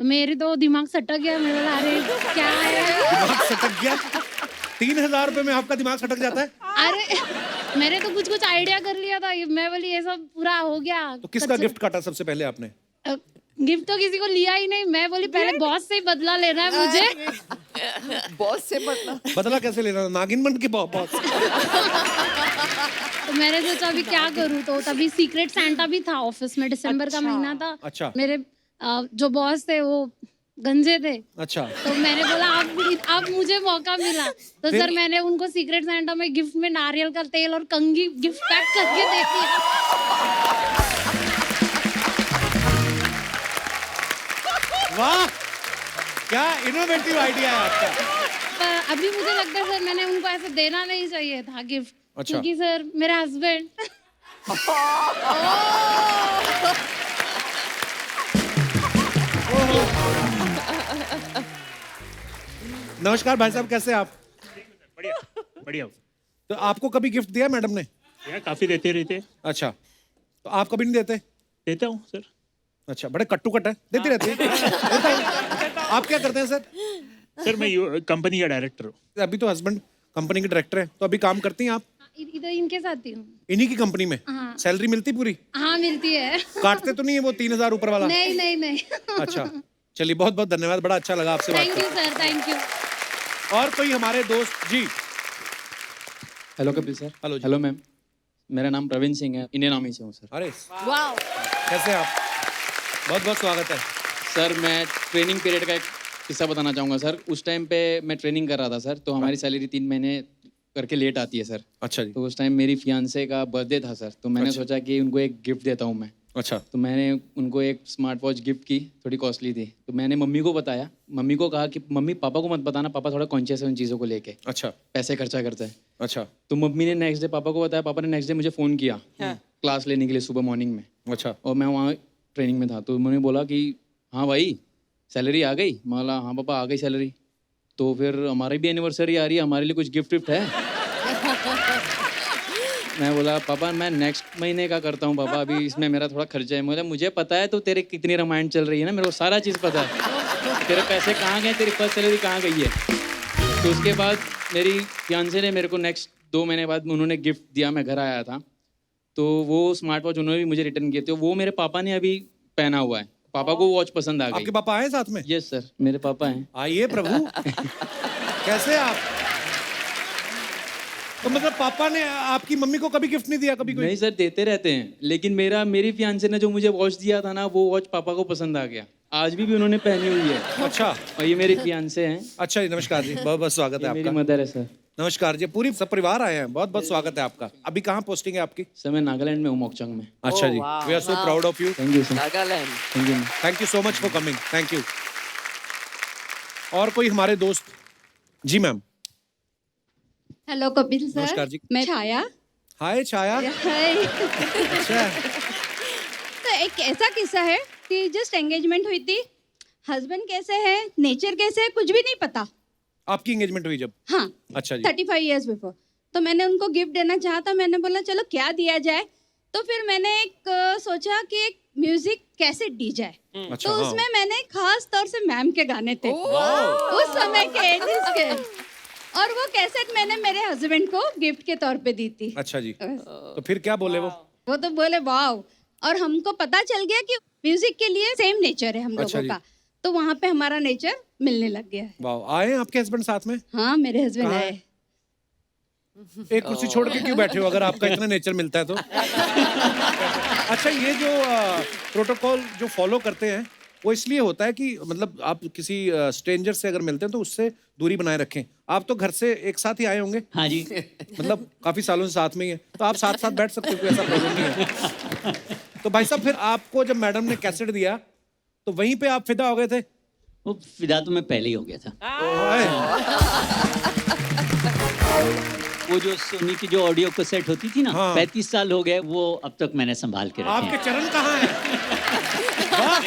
मेरे तो दिमाग सटक गया। मेरे बोला अरे क्या है, दिमाग सटक गया? 3000 रुपए में आपका दिमाग सटक जाता है? अरे मैंने तो कुछ आइडिया कर लिया था, मैं बोली ये सब पूरा हो गया। तो किसका गिफ्ट काटा सबसे पहले आपने? गिफ्ट तो किसी को लिया ही नहीं। मैं बोली पहले बॉस से ही बदला लेना है मुझे। बॉस से बदला? बदला कैसे लेना? नागिन बन के बॉस? तो मैंने सोचा अभी क्या करूँ, तो तभी सीक्रेट सैंटा भी था ऑफिस में, दिसंबर का महीना था। अच्छा। मेरे जो बॉस थे वो गंजे थे, अच्छा, तो मैंने बोला अब मुझे मौका मिला, तो फिर? सर मैंने उनको सीक्रेट सैंटा में गिफ्ट में नारियल का तेल और कंघी गिफ्ट पैक करके दे दिया। वाह, क्या इनोवेटिव आइडिया है आपका। पर अभी मुझे लगता है सर मैंने उनको ऐसे देना नहीं चाहिए था गिफ्ट, अच्छा। क्योंकि सर मेरे हस्बैंड नमस्कार भाई साहब, कैसे हैं आप? बढ़िया बढ़िया। तो आपको कभी गिफ्ट दिया मैडम ने? यार काफी देते रहते। अच्छा, तो आप कभी नहीं देते? देता हूँ सर। अच्छा, बड़े कट्टू कट है, देते रहते हैं। आप क्या करते हैं सर? सर मैं कंपनी का डायरेक्टर हूँ। अभी तो हस्बैंड कंपनी के डायरेक्टर हैं, तो अभी काम करती हैं आप इधर इनके साथ ही हूँ। इन्हीं की कंपनी में? हाँ। सैलरी मिलती पूरी? हाँ मिलती है। काटते तो नहीं है वो 3,000 ऊपर वाला? नहीं नहीं नहीं। अच्छा, चलिए बहुत बहुत धन्यवाद, बड़ा अच्छा लगा आपसे बात thank you sir, thank you. करके। और कोई हमारे दोस्त जी? Hello Kapil sir. हेलो जी। हेलो मैम, मेरा नाम प्रवीण सिंह है, इंडियन आर्मी से हूँ सर। अरे वाओ, कैसे हैं आप? बहुत बहुत स्वागत है। सर मैं ट्रेनिंग पीरियड का एक किस्सा बताना चाहूँगा सर। उस टाइम पे मैं ट्रेनिंग कर रहा था सर, तो हमारी सैलरी 3 महीने करके लेट आती है सर। अच्छा जी। तो उस टाइम मेरी फियांसे का बर्थडे था सर, तो मैंने सोचा कि उनको एक गिफ्ट देता हूँ मैं। अच्छा। तो मैंने उनको एक स्मार्ट वॉच गिफ्ट की, थोड़ी कॉस्टली थी। तो मैंने मम्मी को बताया, मम्मी को कहा कि मम्मी पापा को मत बताना, पापा थोड़ा कॉन्शियस है उन चीज़ों को लेके, अच्छा पैसे खर्चा करते हैं। अच्छा तो मम्मी ने नेक्स्ट डे पापा को बताया, पापा ने नेक्स्ट डे मुझे फ़ोन किया क्लास लेने के लिए सुबह मॉर्निंग में। अच्छा। और मैं वहाँ ट्रेनिंग में था, तो उन्होंने बोला कि हाँ भाई सैलरी आ गई। मैं बोला हाँ पापा आ गई सैलरी। तो फिर हमारी भी एनिवर्सरी आ रही है, हमारे लिए कुछ गिफ्ट विफ्ट है? मैं बोला पापा मैं नेक्स्ट महीने का करता हूँ पापा, अभी इसमें मेरा थोड़ा खर्चा है। बोला मुझे पता है तो तेरे कितनी रामायण चल रही है ना, मेरे को सारा चीज़ पता है, तेरे पैसे कहाँ गए, तेरी फर्स्ट सैलरी कहाँ गई है। तो उसके बाद मेरी फियांसे ने मेरे को नेक्स्ट 2 महीने बाद उन्होंने गिफ्ट दिया, मैं घर आया था तो वो स्मार्ट वॉच उन्होंने भी मुझे रिटर्न किए थे। वो मेरे पापा ने अभी पहना हुआ है, पापा को वॉच पसंद आ गई। आपके पापा आए साथ में? यस सर, मेरे पापा हैं। आइए प्रभु। कैसे आप? तो मतलब पापा ने आपकी मम्मी को कभी गिफ्ट नहीं दिया कभी कोई? नहीं सर, देते रहते हैं, लेकिन मेरी फियांसे ने जो मुझे वॉच दिया था ना, वो वॉच पापा को पसंद आ गया, आज भी उन्होंने पहनी हुई है। अच्छा। और ये मेरी फियांसे हैं। अच्छा जी, नमस्कार जी, बहुत बहुत स्वागत है मेरी आपका। मदर है सर। नमस्कार जी, पूरी सब परिवार आए हैं, बहुत बहुत स्वागत है आपका। अभी कहाँ पोस्टिंग है आपकी? सर मैं नागालैंड में हूँ, मोकचंग में। अच्छा जी, we are so proud of you. Thank you sir. Nagaland. Thank you. Thank you so much for coming, thank you. और कोई हमारे दोस्त? जी मैम। Hello Kapil sir. नमस्कार जी। मैं छाया। हाय छाया। हाय। अच्छा। तो एक ऐसा किस्सा है कि जस्ट एंगेजमेंट हुई थी, हस्बैंड कैसे है, नेचर कैसे है, कुछ भी नहीं पता। आपकी एंगेजमेंट हुई जब? हाँ। अच्छा जी। 35 इयर्स बिफोर। तो मैंने उनको गिफ्ट देना चाहा था, मैंने बोला चलो क्या दिया जाए। तो फिर मैंने एक सोचा कि एक म्यूजिक कैसेट दी जाए। अच्छा, तो हाँ। उसमें मैंने खास तौर से मैम के गाने थे उस समय के 80s के, और वो कैसेट मैंने मेरे हस्बैंड को गिफ्ट के तौर पे दी थी। अच्छा जी। तो फिर क्या बोले वो? वो तो बोले वाव, और हमको पता चल गया कि म्यूजिक के लिए सेम नेचर है हम अच्छा लोगों का, तो वहाँ पे हमारा नेचर मिलने लग गया है। वाह, आए हैं आपके हस्बैंड साथ में? हाँ मेरे हस्बैंड कहाँ आए। एक कुर्सी छोड़ के क्यों बैठे हो अगर आपका इतना नेचर मिलता है तो? अच्छा, ये जो प्रोटोकॉल जो फॉलो करते हैं वो इसलिए होता है कि मतलब आप किसी स्ट्रेंजर से अगर मिलते हैं तो उससे दूरी बनाए रखें। आप तो घर से एक साथ ही आए होंगे? हाँ जी। मतलब काफी सालों से साथ में ही है, तो आप साथ साथ बैठ सकते हो, कोई ऐसा प्रॉब्लम नहीं है। तो भाई साहब, फिर आपको जब मैडम ने कैसेट दिया तो वहीं पे आप फिदा हो गए थे? वो फिदा तो मैं पहले ही हो गया था। वो जो सोनी की जो ऑडियो कैसेट होती थी ना, हाँ। 35 साल हो गए, वो अब तक मैंने संभाल के रखे आपके हैं। चरण कहाँ हैं? वाह,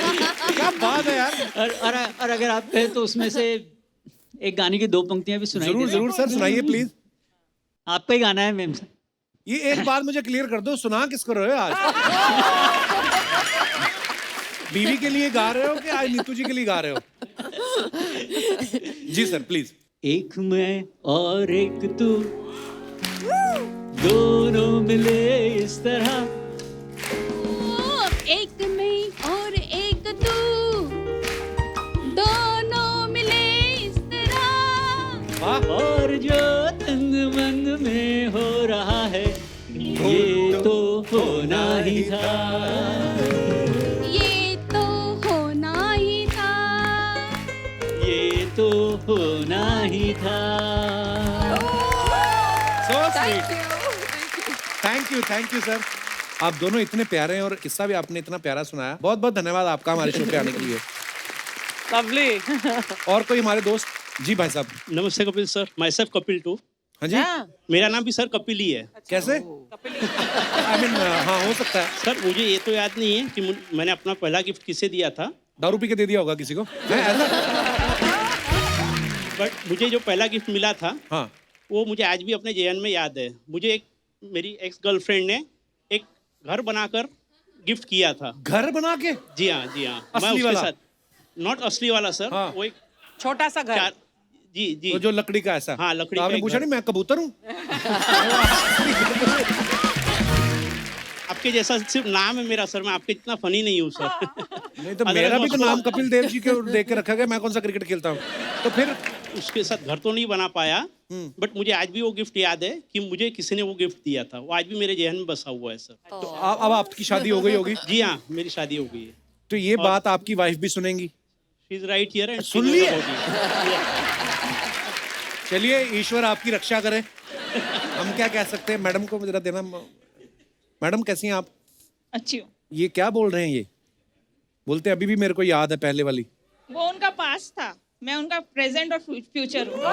क्या बात है यार। और अगर आप कहें तो उसमें से एक गाने की 2 पंक्तियां भी सुनाई जरूर दे। जरूर सर, सुनाइए प्लीज। आपका ही गाना है मैम। ये एक बात मुझे क्लियर कर दो, सुना किसको रहे हो आज? बीवी के लिए गा रहे हो कि आज नीतू जी के लिए गा रहे हो? जी सर प्लीज। एक मैं और एक तू, दोनों मिले इस तरह, एक मैं और एक तू, दोनों मिले इस तरह। और जो तंग मंग में हो रहा है, ये होना ही था, ये तो होना ही था, ये तो होना ही था। So sweet. Thank you sir. आप दोनों इतने प्यारे हैं और किस्सा भी आपने इतना प्यारा सुनाया। बहुत बहुत धन्यवाद आपका हमारे शो पे आने के लिए। लवली। और कोई हमारे दोस्त? जी भाई साहब। नमस्ते Kapil sir, myself Kapil too. हाँ जी। मेरा नाम भी सर कपिल ही है। कैसे? आई मीन हाँ, हो सकता है सर। मुझे ये तो याद नहीं है कि मैंने अपना पहला गिफ्ट किसे दिया था। दारू पी के दे दिया होगा किसी को। बट मुझे जो पहला गिफ्ट मिला था, हाँ, वो मुझे आज भी अपने जेहन में याद है। मुझे मेरी एक्स गर्लफ्रेंड ने एक घर बनाकर गिफ्ट किया था। घर बना के? जी हाँ, जी हाँ। असली मैं उसके वाला? साथ, नॉट असली वाला सर। हाँ। वो एक छोटा सा घर। जी जी, तो जो लकड़ी का ऐसा? हाँ, लकड़ी तो का आपने एक पूछा घर। नहीं मैं कबूतर हूँ? आपके जैसा सिर्फ नाम है मेरा सर, मैं आपके इतना फनी नहीं हूँ सर। नहीं तो मेरा भी तो नाम कपिल देव जी के देख के रखा गया। मैं कौन सा क्रिकेट खेलता हूँ? तो फिर उसके साथ घर तो नहीं बना पाया, बट मुझे आज भी वो गिफ्ट याद है कि मुझे किसी ने वो गिफ्ट दिया था। वो आज भी मेरे जेहन में बसा हुआ है सर। तो अब आपकी शादी हो गई होगी? जी हाँ, मेरी शादी हो गई है। तो ये बात आपकी वाइफ भी सुनेंगी? She is right here and सुन ली है? चलिए ईश्वर आपकी रक्षा करे। हम क्या कह सकते हैं? मैडम को जरा देना। मैडम कैसी हैं आप? अच्छी हूँ। ये क्या बोल रहे हैं? ये बोलते अभी भी मेरे को याद है पहले वाली। वो उनका पास्ट था, मैं उनका प्रेजेंट और फ्यूचर हूँ।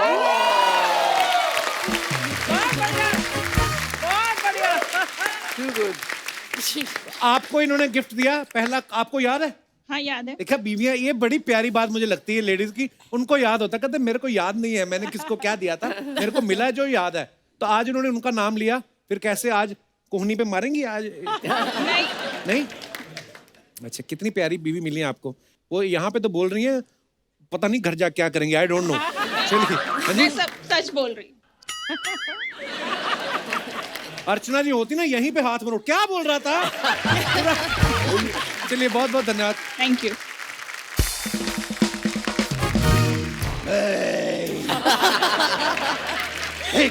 आपको इन्होंने गिफ्ट दिया पहला, आपको याद है? हाँ याद है। देखा बीवियां, ये बड़ी प्यारी बात मुझे लगती है लेडीज की। उनको याद होता, कहते मेरे को याद नहीं है मैंने किसको क्या दिया था, मेरे को मिला जो याद है। तो आज उन्होंने उनका नाम लिया, फिर कैसे आज कोहनी पे मारेंगी आज? नहीं। अच्छा, कितनी प्यारी बीवी मिली है आपको। वो यहाँ पे तो बोल रही है पता नहीं घर जा क्या करेंगे, आई डोंट नो। चलिए। हाँ जी, मैं सब सच बोल रही हूँ। अर्चना जी होती ना यहीं पे हाथ मरो, क्या बोल रहा था? चलिए बहुत बहुत धन्यवाद। Thank you.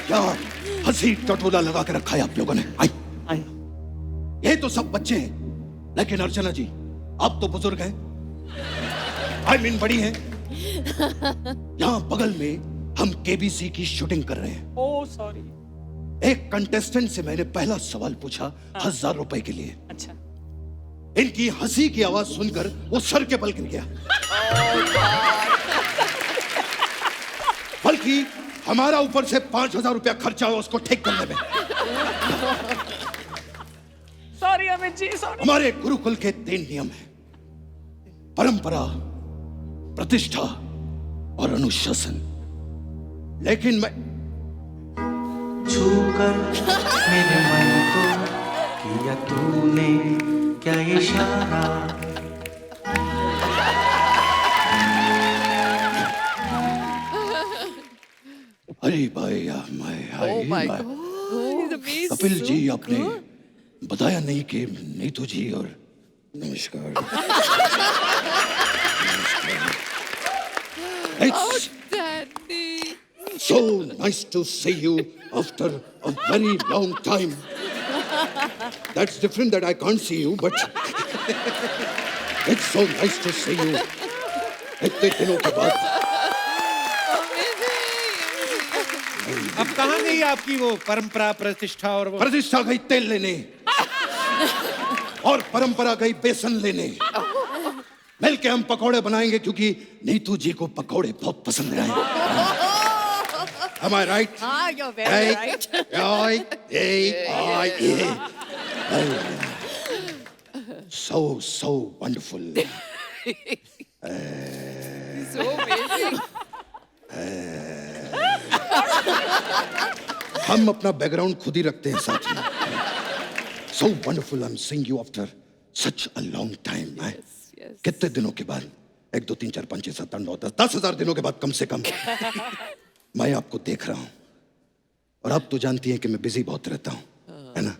क्या हंसी टटोला लगा के रखा है आप लोगों ने? आई ये तो सब बच्चे हैं, लेकिन अर्चना जी आप तो बुजुर्ग हैं, आई मीन बड़ी हैं। यहाँ बगल में हम केबीसी की शूटिंग कर रहे हैं। Oh sorry. एक कंटेस्टेंट से मैंने पहला सवाल पूछा 1000 रुपए के लिए। अच्छा। इनकी हंसी की आवाज सुनकर वो सर के बल गिर गया। बल्कि हमारा ऊपर से 5000 रुपया खर्चा हुआ उसको ठीक करने में। Sorry Amit ji, sorry. हमारे गुरुकुल के 3 नियम हैं: परंपरा, प्रतिष्ठा और अनुशासन। लेकिन मैं छूकर मेरे मन को किया तूने क्या इशारा, अरे भाई कपिल जी आपने बताया नहीं कि नीतू जी और नमस्कार। It's so nice to see you after a very long time. That's different that I can't see you, but it's so nice to see you. इतने दिनों के बाद। अब कहाँ गई आपकी वो परंपरा, प्रतिष्ठा और वो? प्रतिष्ठा गई तेल लेने और परंपरा गई बेसन लेने। मिलके हम पकौड़े बनाएंगे क्योंकि नीतू जी को पकौड़े बहुत पसंद हैं। Am I right? हाँ, you're very right. So wonderful. So amazing. हम अपना बैकग्राउंड खुद ही रखते हैं साथ में। So wonderful, I'm seeing you after such a long time. कितने दिनों के बाद? 1 2 3 4 5 6 7 8 9 10 10,000 दिनों के बाद कम से कम मैं आपको देख रहा हूं। और आप तो जानती हैं कि मैं बिजी बहुत रहता हूं, है ना?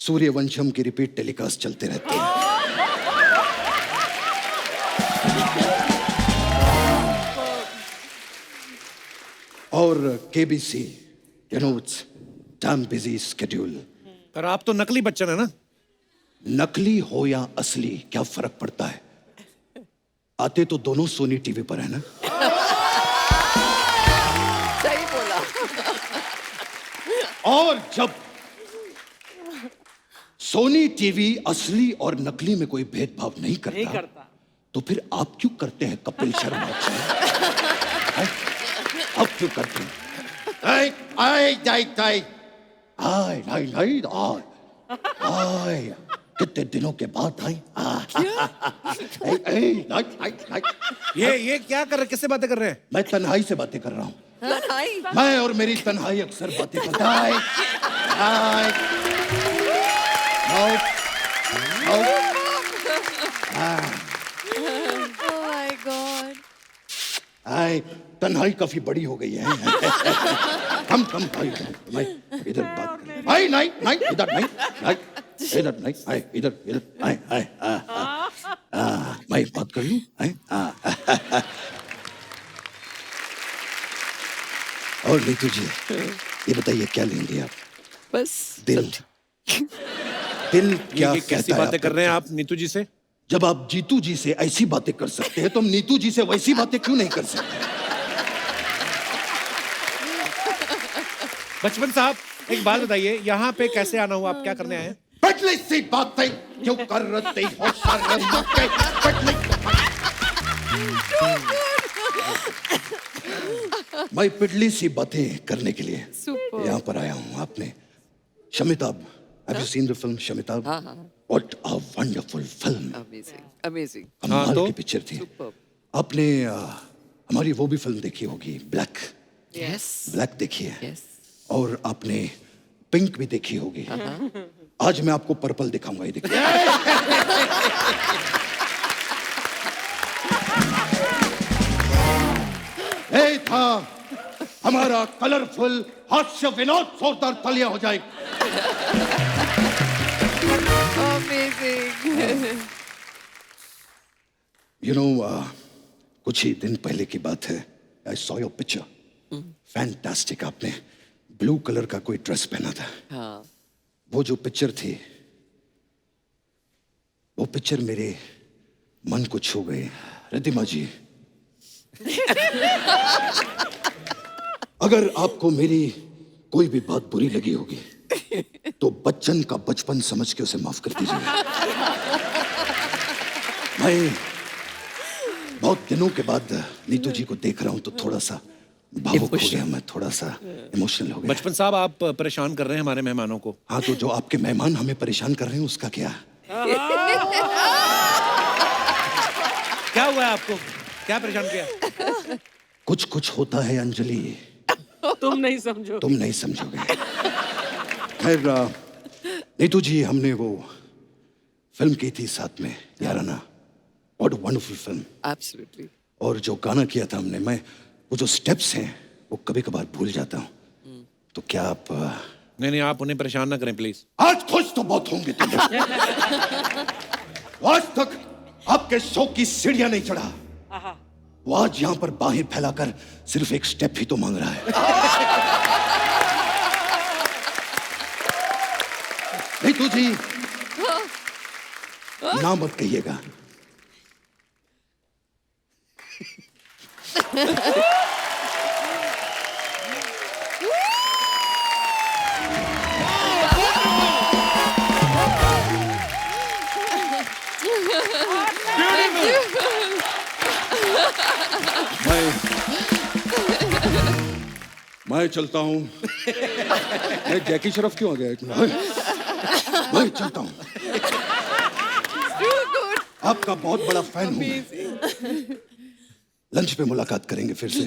सूर्यवंशम की रिपीट टेलीकास्ट चलते रहते हैं। और KBC, you know, it's damn busy schedule. पर आप तो नकली बच्चन है ना। नकली हो या असली क्या फर्क पड़ता है? आते तो दोनों सोनी टीवी पर है ना। सही बोला। और जब सोनी टीवी असली और नकली में कोई भेदभाव नहीं करता, तो फिर आप क्यों करते हैं कपिल शर्मा? आप क्यों करते हैं? कितने दिनों के बाद आई। ये क्या कर रहे, किससे बातें कर रहे हैं? मैं तन्हाई से बातें कर रहा हूँ। मैं और मेरी तन्हाई अक्सर बातें करता है। Oh my God. तन्हाई काफी बड़ी हो गई है। कम मैं इधर बात कर। नहीं इधर नहीं इधर नहीं इधर मैं बात कर लूं। और नीतू जी, ये बताइए क्या लेंगे आप? बस दिल क्या कैसी बातें कर रहे हैं आप नीतू जी से? जब आप जीतू जी से ऐसी बातें कर सकते हैं तो हम नीतू जी से वैसी बातें क्यों नहीं कर सकते? बचपन साहब, एक बात बताइए, यहाँ पे कैसे आना हुआ? आप क्या करने आए हैं? पटली सी बातें क्यों कर रही हो शर्म के? मैं पिटली सी बातें करने के लिए यहाँ पर आया हूँ। आपने शमिताब, have you seen the film शमिताब? What a wonderful film. Amazing. कमाल की पिक्चर थी। आपने हमारी वो भी फिल्म देखी होगी, ब्लैक। ब्लैक देखी है। और आपने पिंक भी देखी होगी। आज मैं आपको पर्पल दिखाऊंगा, ये देखिए। ये था हमारा कलरफुल हास्य विनोद, जोरदार तालियां हो जाए। You know, कुछ ही दिन पहले की बात है। I saw your picture. Fantastic. आपने ब्लू कलर का कोई ड्रेस पहना था। वो जो पिक्चर थी, वो पिक्चर मेरे मन को छू गई। रिद्धिमा जी, अगर आपको मेरी कोई भी बात बुरी लगी होगी तो बच्चन का बचपन समझ के उसे माफ कर दीजिए। मैं बहुत दिनों के बाद नीतू जी को देख रहा हूं तो थोड़ा सा भावुक हो गया, मैं थोड़ा सा इमोशनल हो गया। बचपन साहब, आप परेशान कर रहे हैं हमारे मेहमानों को। हाँ, तो जो आपके मेहमान हमें परेशान कर रहे हैं उसका क्या? क्या हुआ है आपको? क्या परेशान किया? कुछ होता है अंजलि, तुम नहीं समझो। तुम नहीं समझोगे। खैर नीतू जी, हमने वो फिल्म की थी साथ में, Yaarana. What a wonderful film. Absolutely. और जो गाना किया था हमने, मैं वो जो स्टेप्स हैं वो कभी कभार भूल जाता हूँ। तो क्या आप नहीं, आप उन्हें परेशान ना करें प्लीज। आज खुश तो बहुत होंगे तुम। आज तक आपके शो की सीढ़ियां नहीं चढ़ा, वो आज यहाँ पर बाहें फैलाकर सिर्फ एक स्टेप ही तो मांग रहा है। नीतू जी, ना मत कहिएगा। मैं चलता हूँ। मैं जैकी श्रॉफ क्यों आ गया? मैं चलता हूँ। आपका बहुत बड़ा फैन हूँ। लंच पे मुलाकात करेंगे फिर से।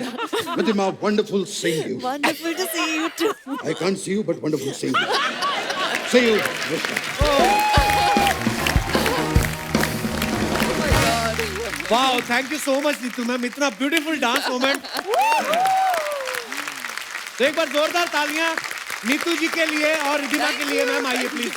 Riddhima, wonderful seeing you. Wonderful to see you too. I can't see you, but wonderful seeing you. See you. Wow, thank you so much Neetu ma'am, इतना ब्यूटीफुल डांस मोमेंट। तो एक बार जोरदार तालियां नीतू जी के लिए और रिद्धिमा के लिए। मैम आइए प्लीज।